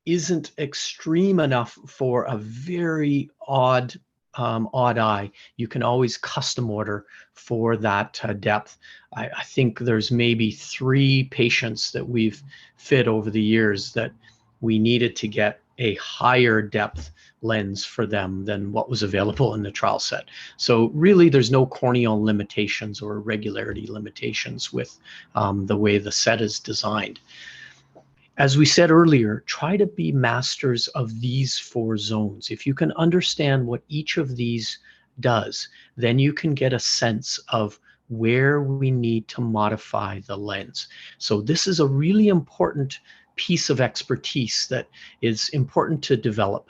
isn't extreme enough for a very odd eye, you can always custom order for that depth. I think there's maybe 3 patients that we've fit over the years that we needed to get a higher depth lens for them than what was available in the trial set. So really there's no corneal limitations or irregularity limitations with the way the set is designed. As we said earlier, try to be masters of these 4 zones. If you can understand what each of these does, then you can get a sense of where we need to modify the lens. So this is a really important piece of expertise that is important to develop.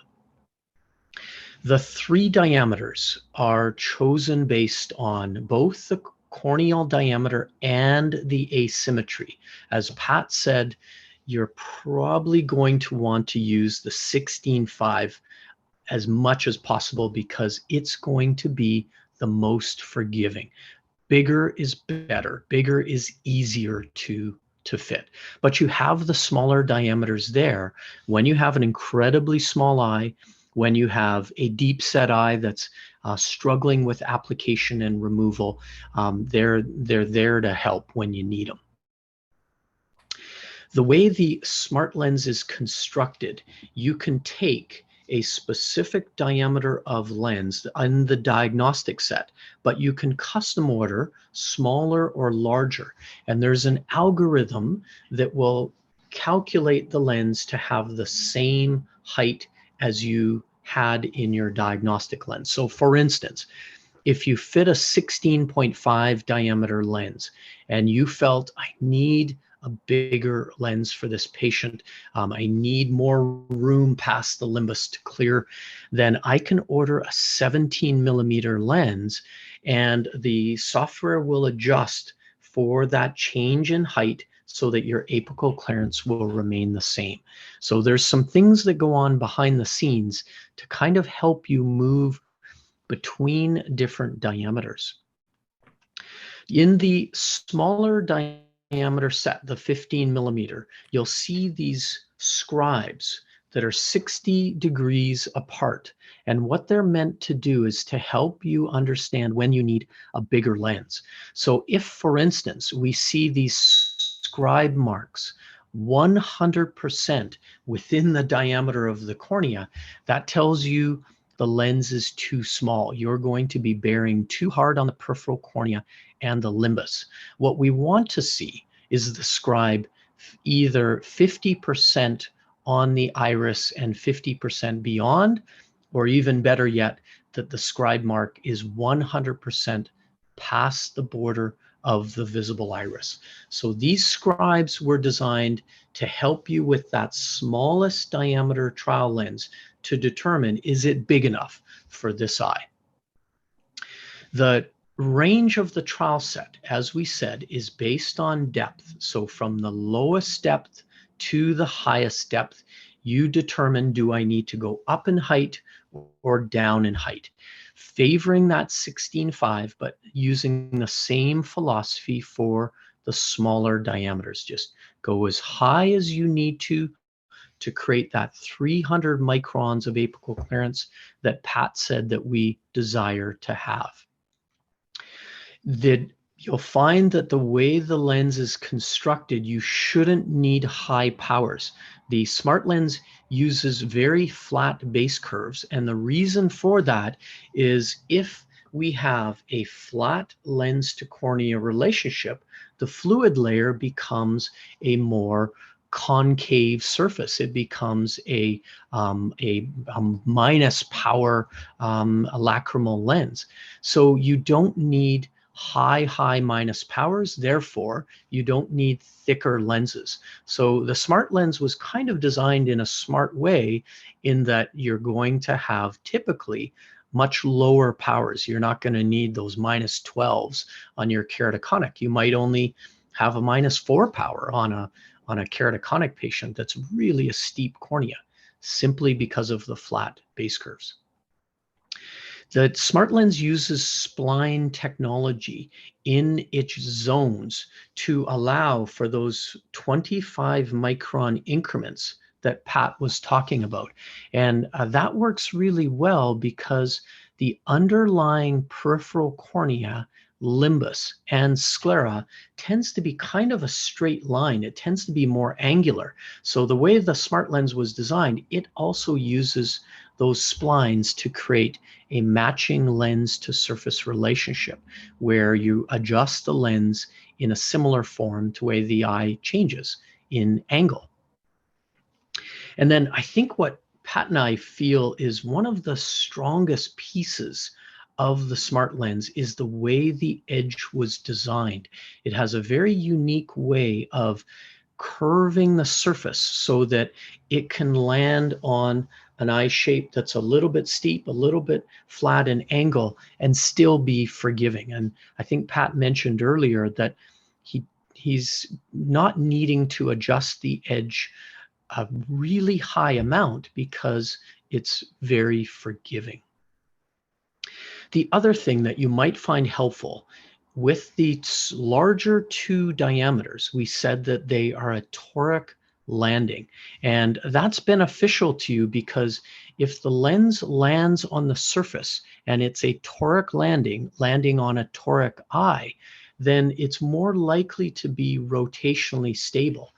The 3 diameters are chosen based on both the corneal diameter and the asymmetry. As Pat said, you're probably going to want to use the 16.5 as much as possible because it's going to be the most forgiving. Bigger is better. Bigger is easier to fit. But you have the smaller diameters there when you have an incredibly small eye, when you have a deep set eye that's struggling with application and removal. They're there to help when you need them. The way the SmartLens is constructed, you can take a specific diameter of lens in the diagnostic set, but you can custom order smaller or larger. And there's an algorithm that will calculate the lens to have the same height as you had in your diagnostic lens. So for instance, if you fit a 16.5 diameter lens and you felt, I need a bigger lens for this patient, I need more room past the limbus to clear, then I can order a 17 millimeter lens and the software will adjust for that change in height so that your apical clearance will remain the same. So there's some things that go on behind the scenes to kind of help you move between different diameters. In the smaller diameter set, the 15 millimeter, you'll see these scribes that are 60 degrees apart. And what they're meant to do is to help you understand when you need a bigger lens. So if, for instance, we see these scribe marks 100% within the diameter of the cornea, that tells you the lens is too small. You're going to be bearing too hard on the peripheral cornea and the limbus. What we want to see is the scribe either 50% on the iris and 50% beyond, or even better yet, that the scribe mark is 100% past the border of the visible iris. So these scribes were designed to help you with that smallest diameter trial lens to determine, is it big enough for this eye? The range of the trial set, as we said, is based on depth. So from the lowest depth to the highest depth, you determine, do I need to go up in height or down in height? Favoring that 16.5, but using the same philosophy for the smaller diameters. Just go as high as you need to create that 300 microns of apical clearance that Pat said that we desire to have. You'll find that the way the lens is constructed, you shouldn't need high powers. The SmartLens uses very flat base curves, and the reason for that is if we have a flat lens to cornea relationship, the fluid layer becomes a more concave surface. It becomes a minus power lacrimal lens. So you don't need high minus powers. Therefore, you don't need thicker lenses. So the smart lens was kind of designed in a smart way in that you're going to have typically much lower powers. You're not going to need those minus 12s on your keratoconic. You might only have a minus 4 power on a keratoconic patient that's really a steep cornea, simply because of the flat base curves. The SmartLens uses spline technology in its zones to allow for those 25 micron increments that Pat was talking about. And that works really well because the underlying peripheral cornea, limbus, and sclera tends to be kind of a straight line. It tends to be more angular. So the way the SmartLens was designed, it also uses those splines to create a matching lens to surface relationship where you adjust the lens in a similar form to the way the eye changes in angle. And then I think what Pat and I feel is one of the strongest pieces of the smart lens is the way the edge was designed. It has a very unique way of curving the surface so that it can land on an eye shape that's a little bit steep, a little bit flat in angle, and still be forgiving. And I think Pat mentioned earlier that he's not needing to adjust the edge a really high amount because it's very forgiving. The other thing that you might find helpful with the larger two diameters, we said that they are a toric landing, and that's beneficial to you because if the lens lands on the surface and it's a toric landing on a toric eye, then it's more likely to be rotationally stable.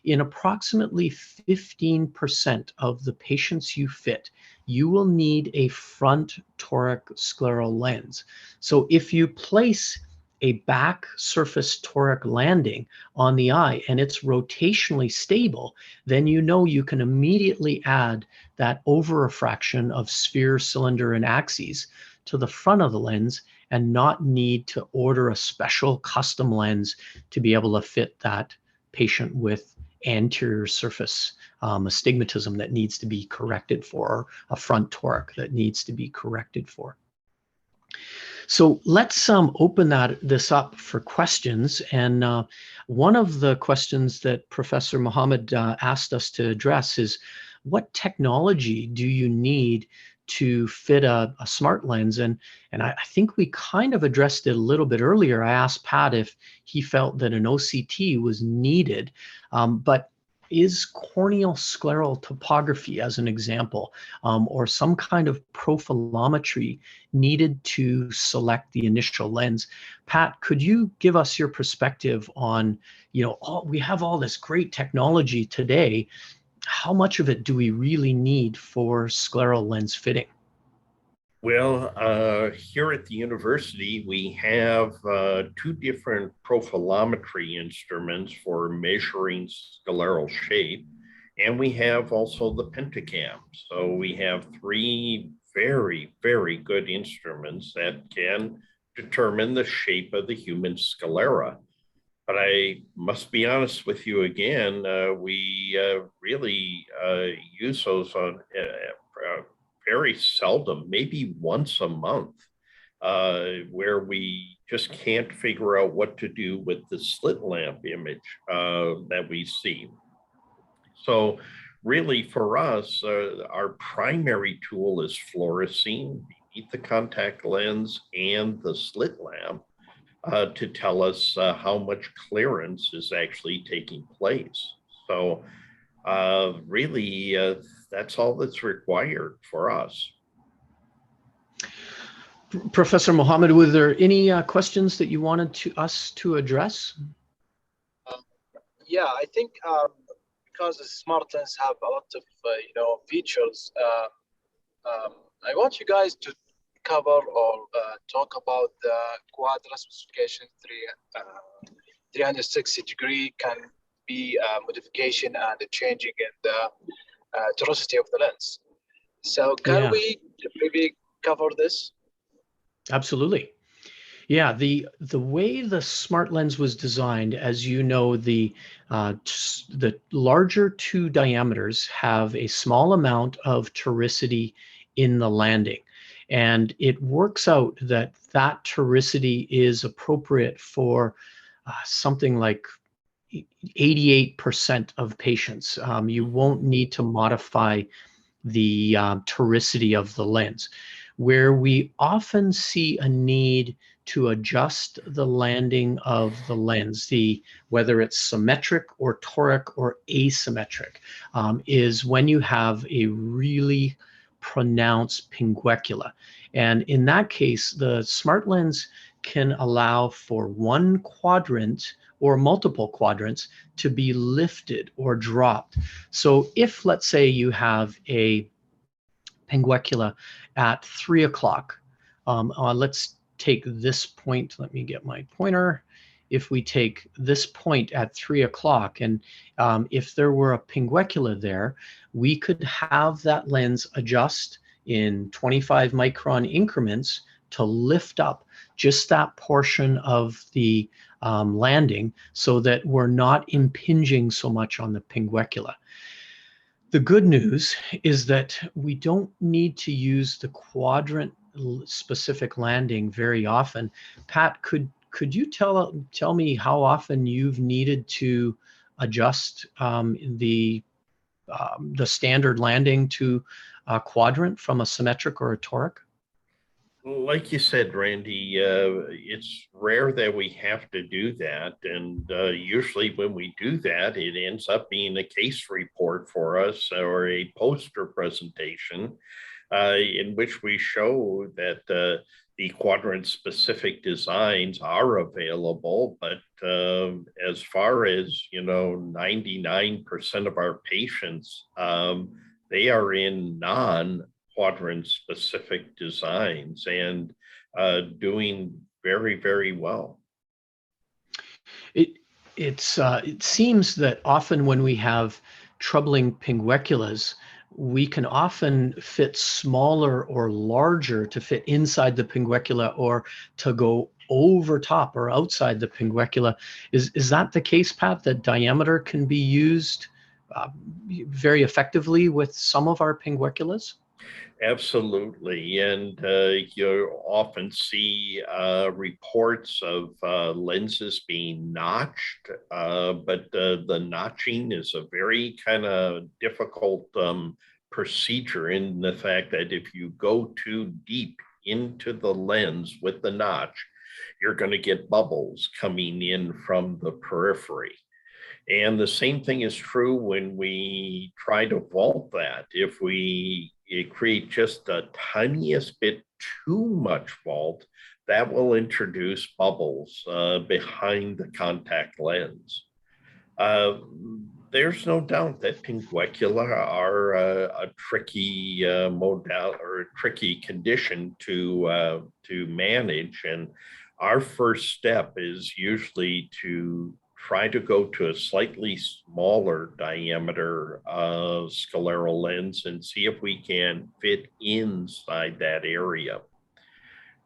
In approximately 15% of the patients you fit, you will need a front toric scleral lens. So if you place a back surface toric landing on the eye and it's rotationally stable, then you know you can immediately add that over-refraction of sphere, cylinder, and axes to the front of the lens and not need to order a special custom lens to be able to fit that patient with anterior surface astigmatism that needs to be corrected for, or a front toric that needs to be corrected for. So let's open this up for questions. And one of the questions that Professor Mohammed asked us to address is, what technology do you need to fit a smart lens? And I think we kind of addressed it a little bit earlier. I asked Pat if he felt that an OCT was needed, but is corneal scleral topography, as an example, or some kind of profilometry needed to select the initial lens? Pat, could you give us your perspective on, we have all this great technology today. How much of it do we really need for scleral lens fitting? Well, here at the university, we have two different profilometry instruments for measuring scleral shape, and we have also the pentacam. So we have three very, very good instruments that can determine the shape of the human sclera. But I must be honest with you again, we really use those on very seldom, maybe once a month, where we just can't figure out what to do with the slit lamp image that we see. So really for us, our primary tool is fluorescein beneath the contact lens and the slit lamp to tell us how much clearance is actually taking place. So really, that's all that's required for us. Professor Mohammed, were there any questions that you wanted us to address? Yeah, I think because the smart lens have a lot of features, I want you guys to cover or talk about the quadra specification 360-degree can be modification and the changing in the toricity of the lens. So can we maybe cover this? Absolutely. Yeah, the way the SmartLens was designed, as you know, the larger two diameters have a small amount of toricity in the landing, and it works out that that toricity is appropriate for something like 88% of patients. You won't need to modify the toricity of the lens. Where we often see a need to adjust the landing of the lens, whether it's symmetric or toric or asymmetric, is when you have a really pronounced pinguecula. And in that case, the SmartLens can allow for one quadrant or multiple quadrants to be lifted or dropped. So if, let's say, you have a pinguecula at 3 o'clock, let's take this point. Let me get my pointer. If we take this point at 3 o'clock, and if there were a pinguecula there, we could have that lens adjust in 25 micron increments to lift up just that portion of the landing so that we're not impinging so much on the pinguecula. The good news is that we don't need to use the quadrant specific landing very often. Pat, could you tell me how often you've needed to adjust the standard landing to a quadrant from a symmetric or a toric? Like you said, Randy, it's rare that we have to do that. And usually when we do that, it ends up being a case report for us or a poster presentation in which we show that the quadrant specific designs are available. But as far as, 99% of our patients, they are in non-quadrant specific designs and doing very, very well. It seems that often when we have troubling pingueculas, we can often fit smaller or larger to fit inside the pinguecula or to go over top or outside the pinguecula. Is that the case, Pat, that diameter can be used very effectively with some of our pingueculas? Absolutely. And you often see reports of lenses being notched, but the notching is a very kind of difficult procedure in the fact that if you go too deep into the lens with the notch, you're going to get bubbles coming in from the periphery. And the same thing is true when we try to vault that. If we create just the tiniest bit too much vault, that will introduce bubbles behind the contact lens. There's no doubt that pinguecula are a tricky modal or a tricky condition to manage. And our first step is usually to try to go to a slightly smaller diameter scleral lens and see if we can fit inside that area.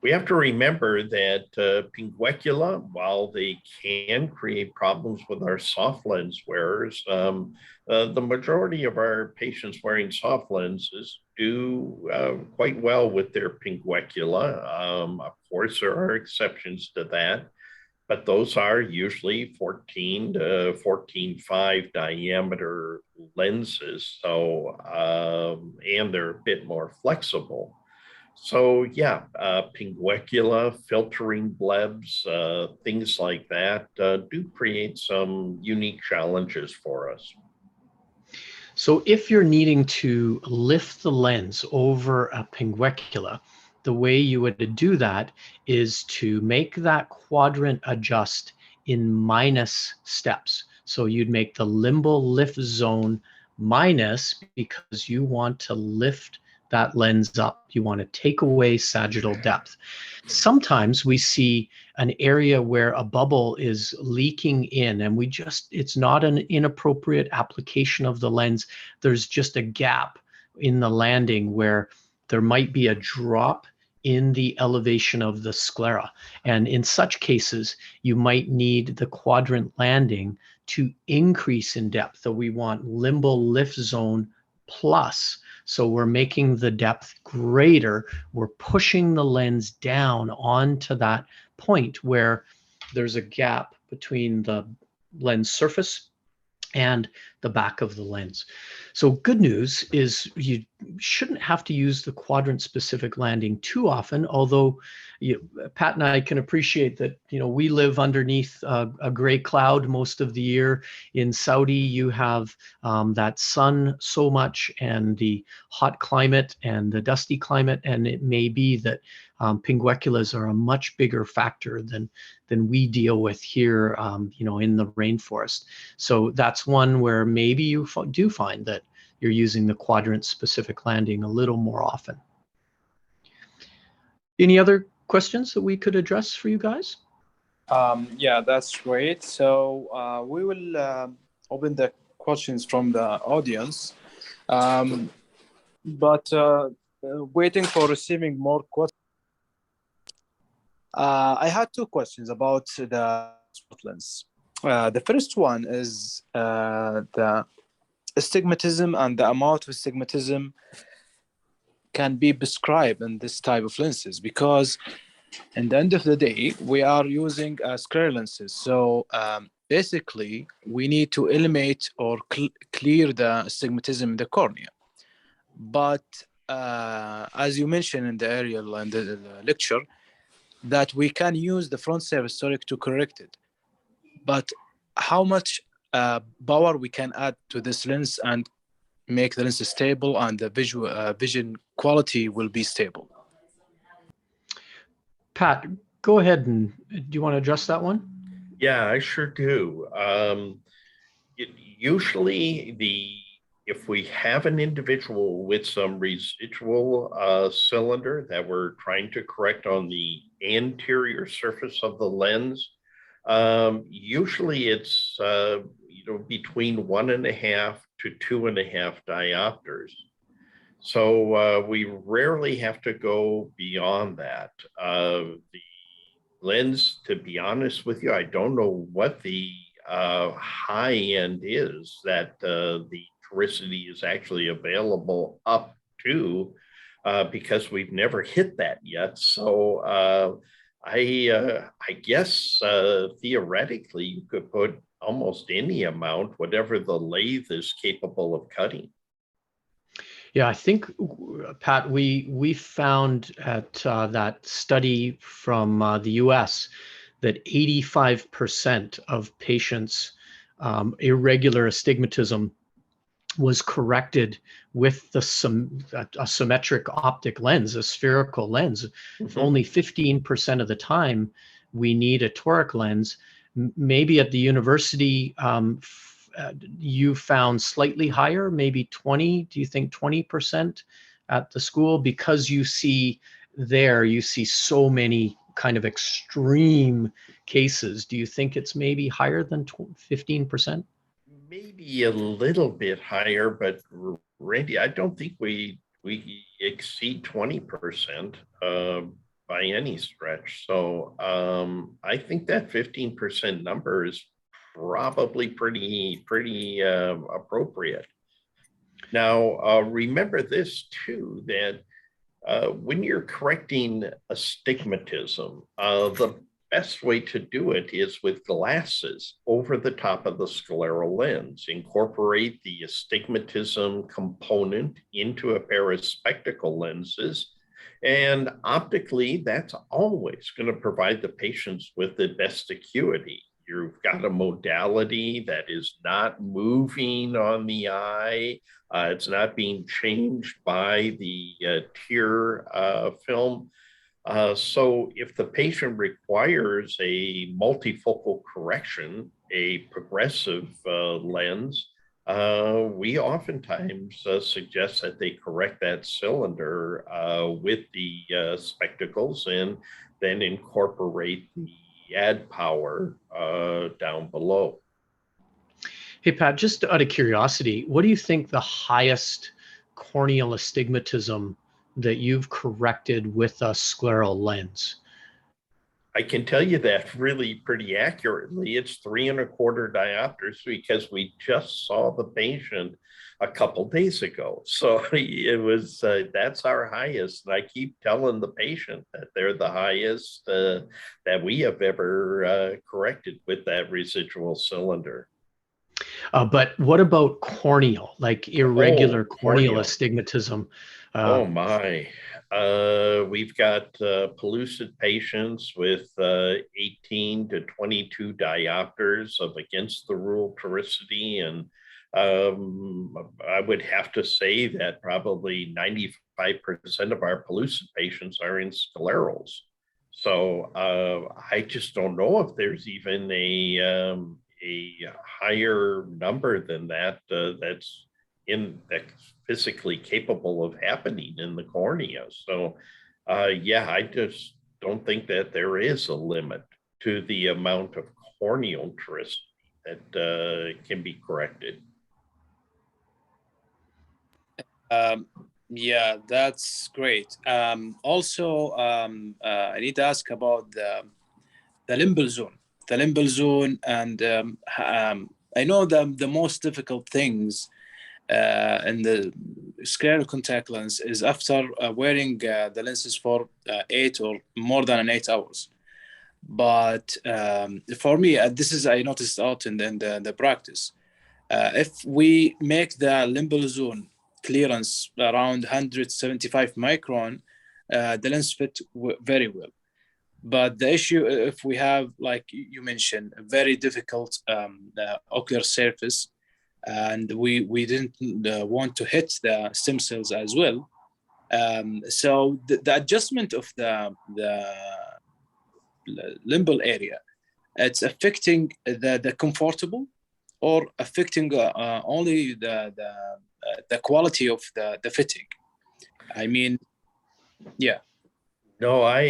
We have to remember that pinguecula, while they can create problems with our soft lens wearers, the majority of our patients wearing soft lenses do quite well with their pinguecula. Of course, there are exceptions to that, but those are usually 14 to 14.5 diameter lenses. So, and they're a bit more flexible. So yeah, pinguecula, filtering blebs, things like that do create some unique challenges for us. So if you're needing to lift the lens over a pinguecula, the way you would do that is to make that quadrant adjust in minus steps. So you'd make the limbal lift zone minus because you want to lift that lens up. You want to take away sagittal depth. Sometimes we see an area where a bubble is leaking in and it's not an inappropriate application of the lens. There's just a gap in the landing where there might be a drop in the elevation of the sclera. And in such cases, you might need the quadrant landing to increase in depth. So we want limbal lift zone plus. So we're making the depth greater. We're pushing the lens down onto that point where there's a gap between the lens surface and the back of the lens. So good news is you shouldn't have to use the quadrant specific landing too often, although Pat and I can appreciate that, we live underneath a gray cloud most of the year. In Saudi, you have that sun so much and the hot climate and the dusty climate, and it may be that pingueculas are a much bigger factor than we deal with here, in the rainforest. So that's one where maybe you do find that you're using the quadrant specific landing a little more often. Any other questions that we could address for you guys? Yeah, that's great. So we will open the questions from the audience, but waiting for receiving more questions. I had two questions about the Smartlens. The first one is the astigmatism and the amount of astigmatism can be prescribed in this type of lenses, because in the end of the day, we are using Scleral lenses. So basically, we need to eliminate or clear the astigmatism in the cornea. But as you mentioned in the aerial and the lecture, that we can use the front surface toric to correct it. But how much power we can add to this lens and make the lens stable and the vision quality will be stable? Pat, go ahead, and do you want to address that one? Yeah, I sure do. Usually if we have an individual with some residual cylinder that we're trying to correct on the anterior surface of the lens, usually it's between 1.5 to 2.5 diopters. So we rarely have to go beyond that. The lens, to be honest with you, I don't know what the high end is that the toricity is actually available up to, because we've never hit that yet. So I guess theoretically you could put almost any amount, whatever the lathe is capable of cutting. Yeah, I think, Pat, we found at that study from the US that 85% of patients' irregular astigmatism was corrected with a symmetric optic lens, a spherical lens. Mm-hmm. Only 15% of the time we need a toric lens. Maybe at the university, you found slightly higher, maybe 20, do you think 20% at the school? Because you see so many kind of extreme cases. Do you think it's maybe higher than 15%? Maybe a little bit higher, but Randy, I don't think we exceed 20% by any stretch. So I think that 15% number is probably pretty appropriate. Now, remember this too, that when you're correcting astigmatism, the best way to do it is with glasses over the top of the scleral lens. Incorporate the astigmatism component into a pair of spectacle lenses, and optically, that's always going to provide the patients with the best acuity. You've got a modality that is not moving on the eye. It's not being changed by the tear film. So if the patient requires a multifocal correction, a progressive lens, we oftentimes suggest that they correct that cylinder with the spectacles and then incorporate the add power down below. Hey, Pat, just out of curiosity, what do you think the highest corneal astigmatism that you've corrected with a scleral lens? I can tell you that really pretty accurately. It's 3¼ diopters because we just saw the patient a couple days ago. So it was, that's our highest. And I keep telling the patient that they're the highest that we have ever corrected with that residual cylinder. But what about corneal, like irregular corneal astigmatism? Oh my. We've got pellucid patients with 18 to 22 diopters of against the rule toricity. And I would have to say that probably 95% of our pellucid patients are in sclerals. So I just don't know if there's even a higher number than that that's physically capable of happening in the cornea. So yeah, I just don't think that there is a limit to the amount of corneal toricity that can be corrected. Yeah, that's great. Also, I need to ask about the limbal zone. The limbal zone, and I know the most difficult things in the scleral contact lens is after wearing the lenses for 8 or more than 8 hours. But for me, this is I noticed out in the practice. If we make the limbal zone clearance around 175 micron, the lens fit very well. But the issue, if we have, like you mentioned, a very difficult ocular surface, and we didn't want to hit the stem cells as well, so the adjustment of the limbal area, it's affecting the comfortable, or affecting only the quality of the fitting. I mean, yeah. No, I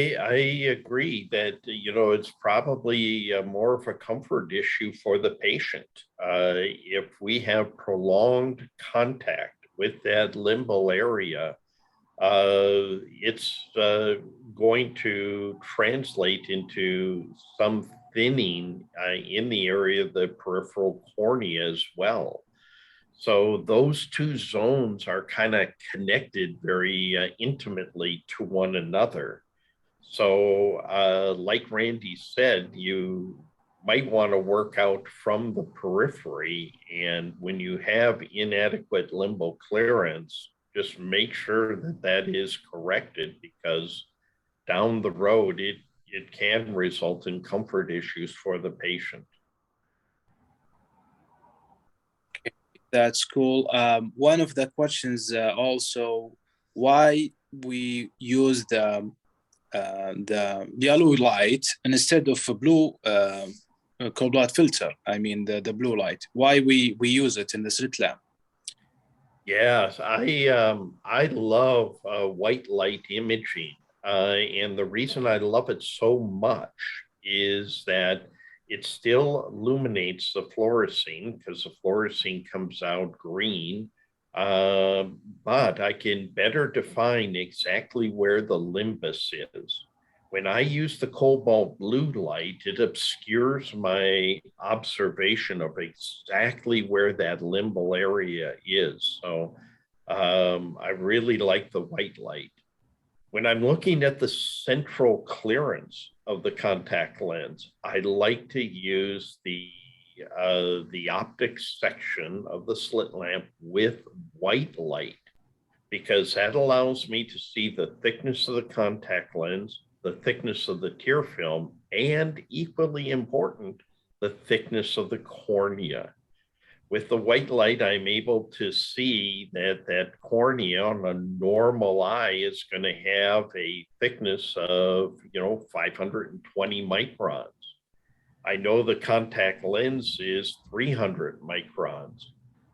agree that, you know, it's probably more of a comfort issue for the patient. If we have prolonged contact with that limbal area, it's going to translate into some thinning in the area of the peripheral cornea as well. So those two zones are kind of connected very intimately to one another. So like Randy said, you might want to work out from the periphery. And when you have inadequate limbal clearance, just make sure that that is corrected, because down the road, it can result in comfort issues for the patient. That's cool. One of the questions also, why we use the yellow light instead of a blue cold light filter. I mean the blue light. Why we use it in the slit lamp? Yes, I love white light imaging, and the reason I love it so much is that it still illuminates the fluorescein, because the fluorescein comes out green, but I can better define exactly where the limbus is. When I use the cobalt blue light, it obscures my observation of exactly where that limbal area is. So I really like the white light. When I'm looking at the central clearance of the contact lens, I like to use the optics section of the slit lamp with white light, because that allows me to see the thickness of the contact lens, the thickness of the tear film, and equally important, the thickness of the cornea. With the white light, I'm able to see that cornea on a normal eye is going to have a thickness of, 520 microns. I know the contact lens is 300 microns.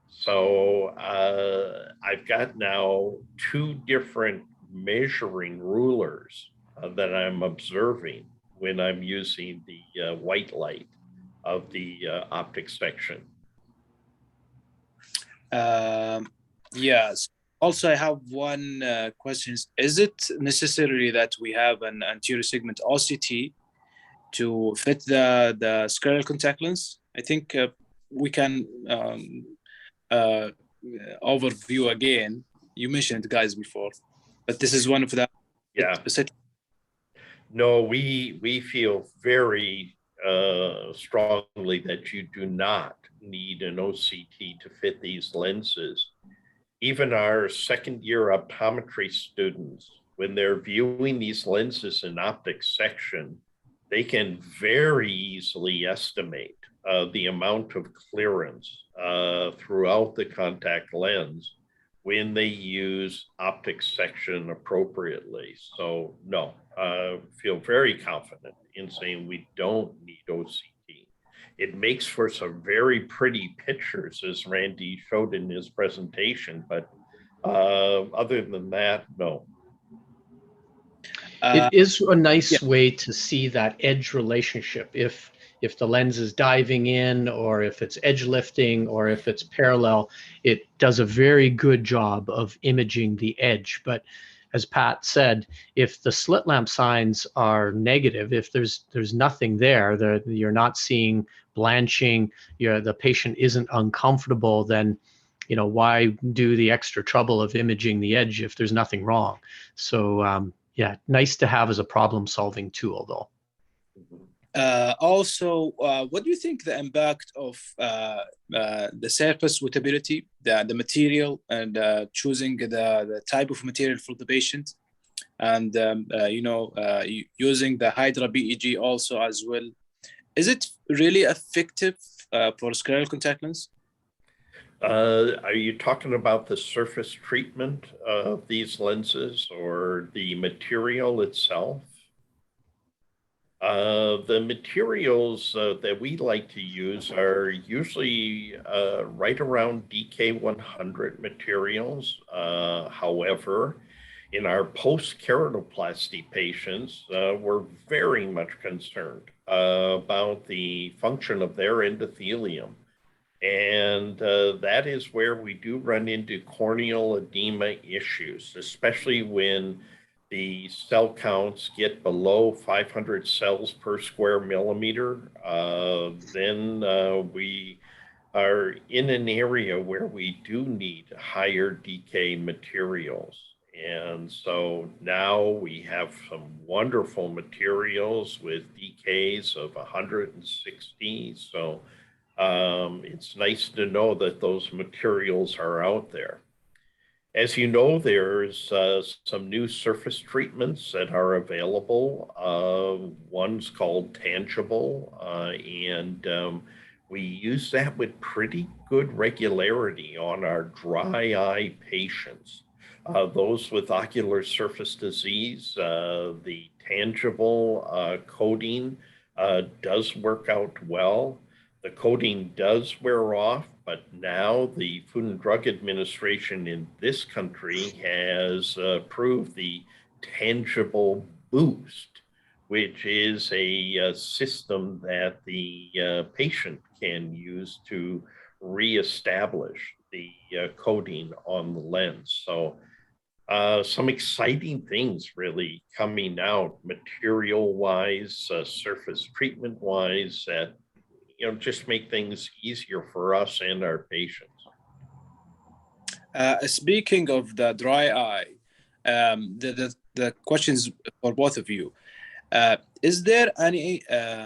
So I've got now 2 different measuring rulers that I'm observing when I'm using the white light of the optics section. Yes. Also, I have one question. Is it necessary that we have an anterior segment OCT to fit the scleral contact lens? I think we can overview again. You mentioned guys before, but this is one of the Yeah. No, we feel very strongly that you do not need an OCT to fit these lenses. Even our second year optometry students, when they're viewing these lenses in optics section, they can very easily estimate the amount of clearance throughout the contact lens when they use optics section appropriately. So no, feel very confident in saying we don't need OCT. It makes for some very pretty pictures, as Randy showed in his presentation, but other than that, no. It is a nice way to see that edge relationship. If the lens is diving in, or if it's edge lifting, or if it's parallel, it does a very good job of imaging the edge. But as Pat said, if the slit lamp signs are negative, if there's nothing there, you're not seeing blanching, the patient isn't uncomfortable, then why do the extra trouble of imaging the edge if there's nothing wrong? So yeah, nice to have as a problem-solving tool, though. Also, what do you think the impact of the surface suitability, the material, and choosing the type of material for the patient, and using the Hydra BEG also as well? Is it really effective for scleral contact lens? Are you talking about the surface treatment of these lenses or the material itself? The materials that we like to use are usually right around DK100 materials. However, in our post-keratoplasty patients, we're very much concerned about the function of their endothelium. And that is where we do run into corneal edema issues, especially when the cell counts get below 500 cells per square millimeter. Then we are in an area where we do need higher DK materials. And so now we have some wonderful materials with DKs of 160. So it's nice to know that those materials are out there. As you know, there's some new surface treatments that are available. One's called Tangible, and we use that with pretty good regularity on our dry eye patients. Those with ocular surface disease, the Tangible coating does work out well. The coating does wear off, but now the Food and Drug Administration in this country has approved the Tangible Boost, which is a system that the patient can use to reestablish the coating on the lens. So some exciting things really coming out material-wise, surface treatment-wise, that just make things easier for us and our patients. Speaking of the dry eye, the questions for both of you. Is there any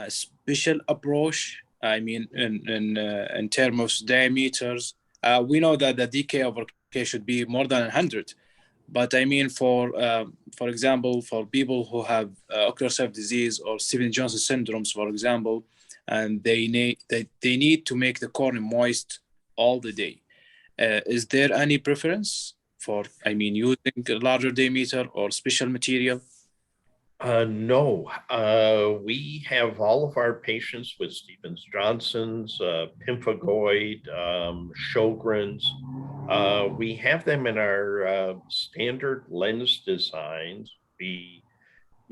special approach? I mean, in terms of diameters, we know that the DK over K should be more than 100. But I mean, for example, for people who have ocular surface disease or Stevens-Johnson syndromes, for example, and they need to make the cornea moist all the day. Is there any preference for, using a larger diameter or special material? No, we have all of our patients with Stevens-Johnson's, pemphigoid, Sjogren's. We have them in our standard lens designs. We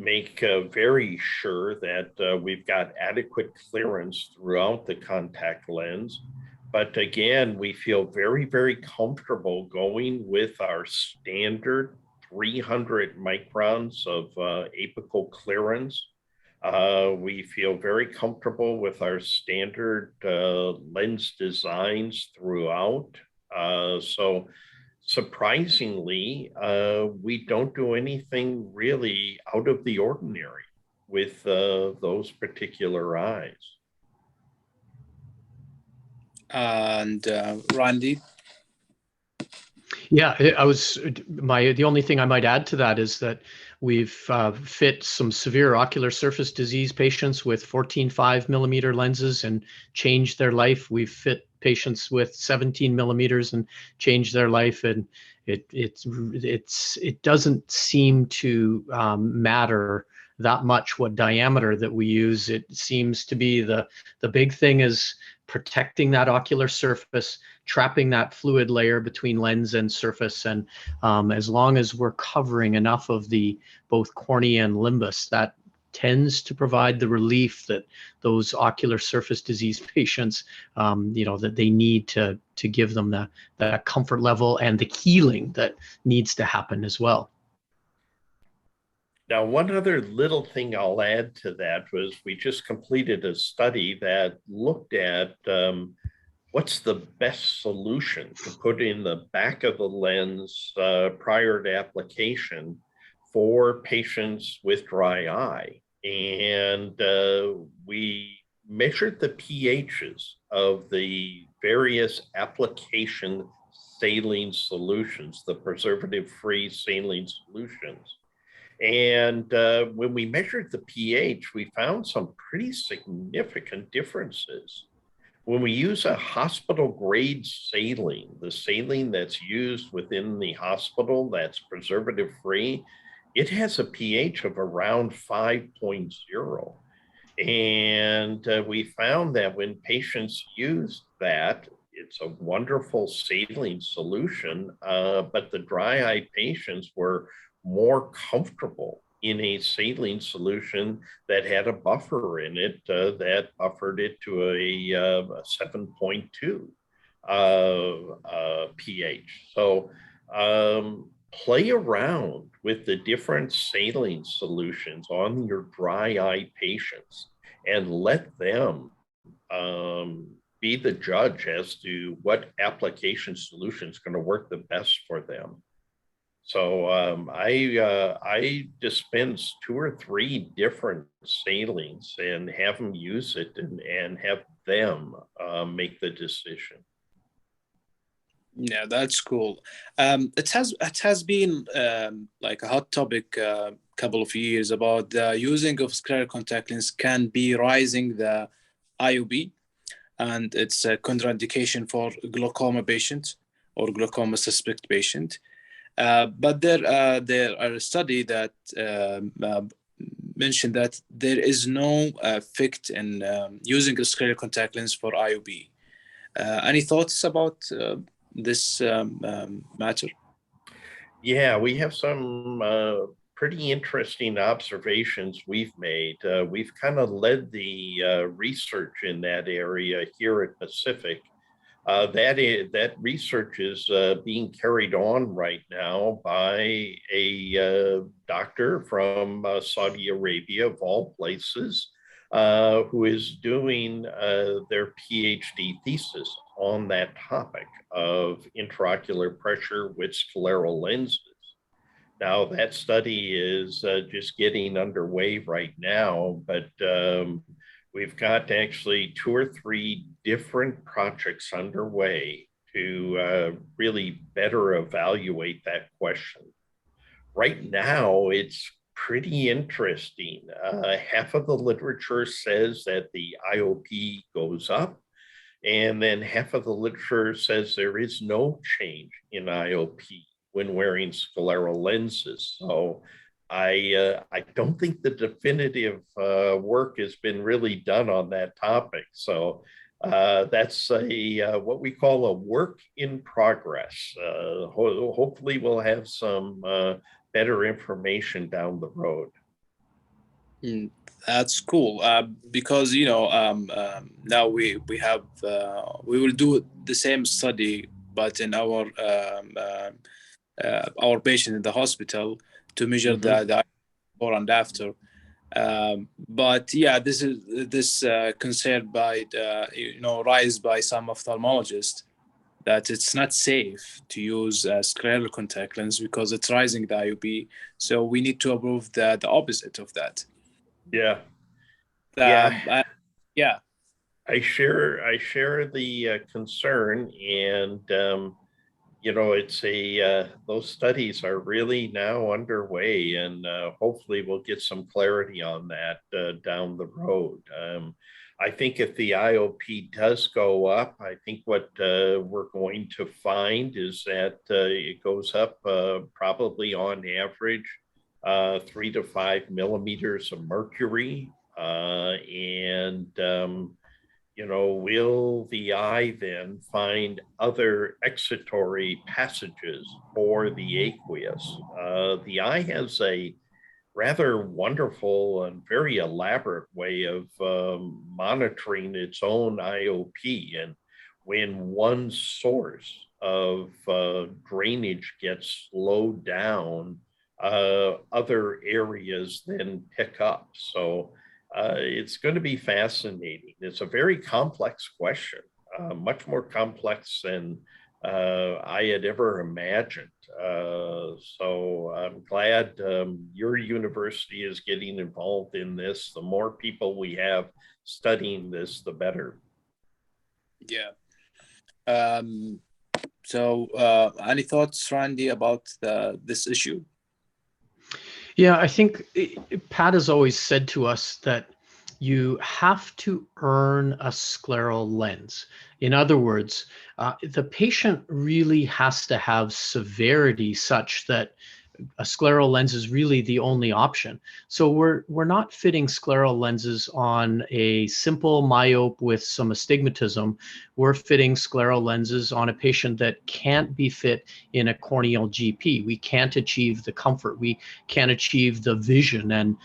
make very sure that we've got adequate clearance throughout the contact lens. But again, we feel very, very comfortable going with our standard 300 microns of apical clearance. We feel very comfortable with our standard lens designs throughout. So surprisingly, we don't do anything really out of the ordinary with those particular eyes. And Randy? Yeah, the only thing I might add to that is that we've fit some severe ocular surface disease patients with 14.5 millimeter lenses and changed their life. We've fit patients with 17 millimeters and changed their life, and it doesn't seem to matter that much what diameter that we use. It seems to be the big thing is protecting that ocular surface, trapping that fluid layer between lens and surface. And as long as we're covering enough of the both cornea and limbus, that tends to provide the relief that those ocular surface disease patients, that they need to give them that comfort level and the healing that needs to happen as well. Now, one other little thing I'll add to that was we just completed a study that looked at what's the best solution to put in the back of the lens prior to application for patients with dry eye. And we measured the pHs of the various application saline solutions, the preservative-free saline solutions. And when we measured the pH, we found some pretty significant differences. When we use a hospital grade saline, the saline that's used within the hospital that's preservative free, it has a pH of around 5.0. And we found that when patients use that, it's a wonderful saline solution, but the dry eye patients were more comfortable in a saline solution that had a buffer in it that buffered it to a 7.2 pH. So play around with the different saline solutions on your dry eye patients and let them be the judge as to what application solution is going to work the best for them. So I dispense 2 or 3 different salines and have them use it and have them make the decision. Yeah, that's cool. It has been like a hot topic a couple of years about the using of scleral contact lens can be raising the IOP, and it's a contraindication for glaucoma patient or glaucoma suspect patient. But there are a study that mentioned that there is no effect in using a scleral contact lens for IOP. Any thoughts about this matter? Yeah, we have some pretty interesting observations we've made. We've kind of led the research in that area here at Pacific. That research is being carried on right now by a doctor from Saudi Arabia, of all places, who is doing their PhD thesis on that topic of intraocular pressure with scleral lenses. Now, that study is just getting underway right now, but we've got actually 2 or 3 different projects underway to really better evaluate that question. Right now, it's pretty interesting. Half of the literature says that the IOP goes up, and then half of the literature says there is no change in IOP when wearing scleral lenses. So I don't think the definitive work has been really done on that topic. So that's what we call a work in progress. Hopefully we'll have some better information down the road. That's cool. Because now we have we will do the same study, but in our patient in the hospital to measure the before and after. But yeah, this concern by raised by some ophthalmologists that it's not safe to use a scleral contact lens because it's raising the IOP. So we need to approve the opposite of that. Yeah. Yeah. I share the concern, and it's those studies are really now underway, and hopefully we'll get some clarity on that down the road. I think if the IOP does go up, I think what we're going to find is that it goes up probably on average 3 to 5 millimeters of mercury, will the eye then find other excitory passages for the aqueous? The eye has a rather wonderful and very elaborate way of monitoring its own IOP. And when one source of drainage gets slowed down, other areas then pick up. So it's going to be fascinating. It's a very complex question, much more complex than I had ever imagined. So I'm glad your university is getting involved in this. The more people we have studying this, the better. Yeah. So any thoughts, Randy, about this issue? Yeah, I think Pat has always said to us that you have to earn a scleral lens. In other words, the patient really has to have severity such that a scleral lens is really the only option. So we're not fitting scleral lenses on a simple myope with some astigmatism. We're fitting scleral lenses on a patient that can't be fit in a corneal GP. We can't achieve the comfort. We can't achieve the vision and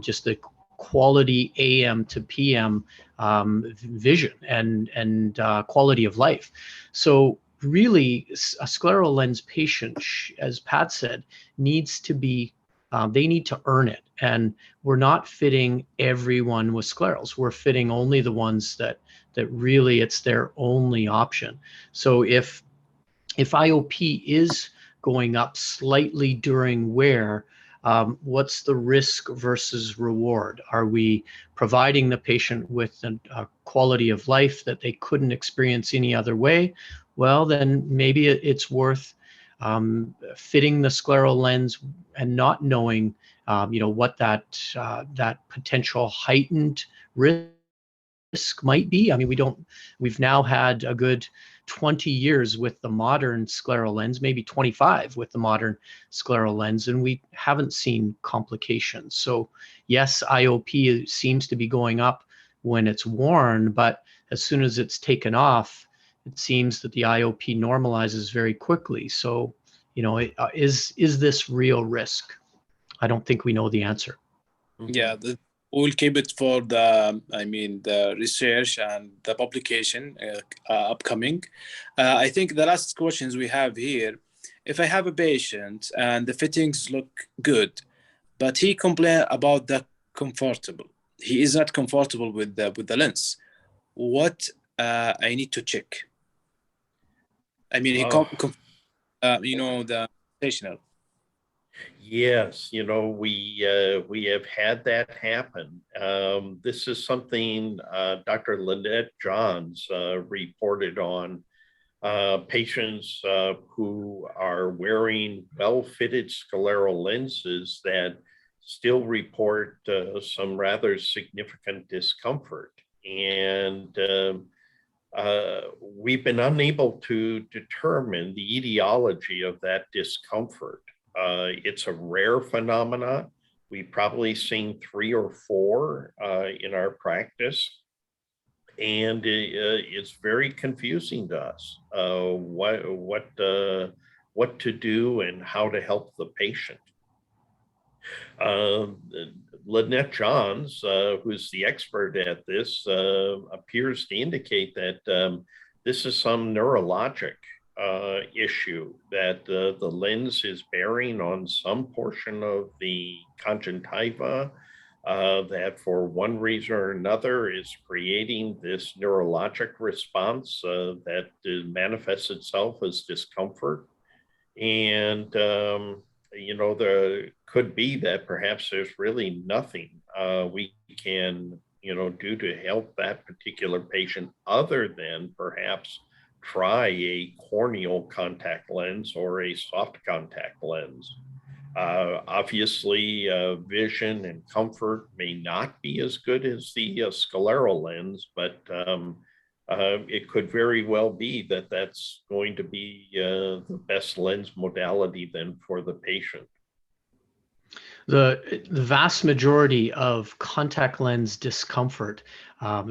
just the quality AM to PM vision and quality of life. So really, a scleral lens patient, as Pat said, needs to be, they need to earn it. And we're not fitting everyone with sclerals. We're fitting only the ones that really it's their only option. So if IOP is going up slightly during wear, what's the risk versus reward? Are we providing the patient with a quality of life that they couldn't experience any other way? Well, then maybe it's worth fitting the scleral lens and not knowing, what that potential heightened risk might be. I mean, we've now had a good 20 years with the modern scleral lens, maybe 25 with the modern scleral lens, and we haven't seen complications. So yes, IOP seems to be going up when it's worn, but as soon as it's taken off, it seems that the IOP normalizes very quickly. So, is this real risk? I don't think we know the answer. Yeah, we'll keep it for the research and the publication upcoming. I think the last questions we have here, if I have a patient and the fittings look good, but he complains about the comfortable, he is not comfortable with the lens, what I need to check? I mean, the stationary. Yes, we have had that happen. This is something Dr. Lynette Johns reported on patients who are wearing well-fitted scleral lenses that still report some rather significant discomfort. And we've been unable to determine the etiology of that discomfort. It's a rare phenomenon. We've probably seen 3 or 4 in our practice, and it's very confusing to us what to do and how to help the patient. Lynette Johns, who's the expert at this, appears to indicate that this is some neurologic issue, that the lens is bearing on some portion of the conjunctiva, that for one reason or another is creating this neurologic response that manifests itself as discomfort. And there could be that perhaps there's really nothing we can, do to help that particular patient other than perhaps try a corneal contact lens or a soft contact lens. Obviously, vision and comfort may not be as good as the scleral lens, but it could very well be that that's going to be the best lens modality then for the patient. The vast majority of contact lens discomfort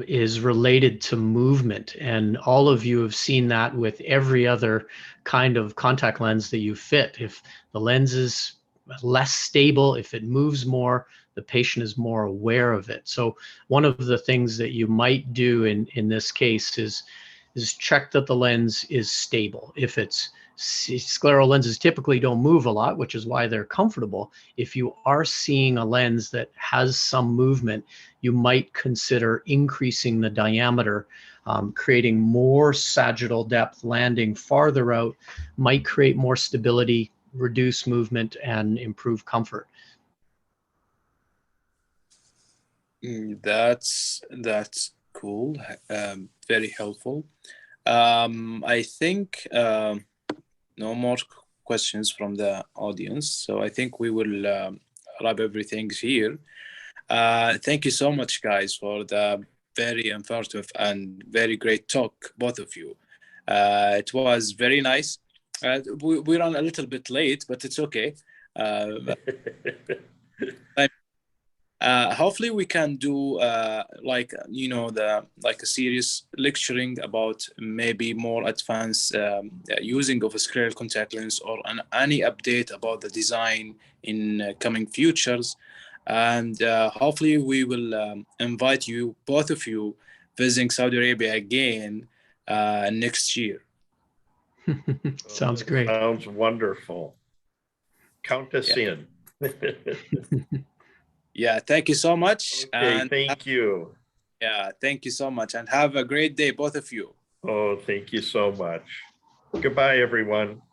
is related to movement, and all of you have seen that with every other kind of contact lens that you fit. If the lens is less stable, if it moves more, the patient is more aware of it. So one of the things that you might do in this case is check that the lens is stable. If it's scleral lenses typically don't move a lot, which is why they're comfortable. If you are seeing a lens that has some movement, you might consider increasing the diameter, creating more sagittal depth, landing farther out, might create more stability, reduce movement, and improve comfort. That's cool. Very helpful. I think no more questions from the audience, so I think we will wrap everything here. Thank you so much, guys, for the very informative and very great talk, both of you. It was very nice. We ran a little bit late, but it's okay. Hopefully we can do like a serious lecturing about maybe more advanced using of a scleral contact lens, or any update about the design in coming futures. And hopefully we will invite you, both of you, visiting Saudi Arabia again next year. Sounds great. Sounds wonderful. Count us in. Yeah, thank you so much. Okay, and thank you. Yeah, thank you so much, and have a great day, both of you. Oh, thank you so much. Goodbye, everyone.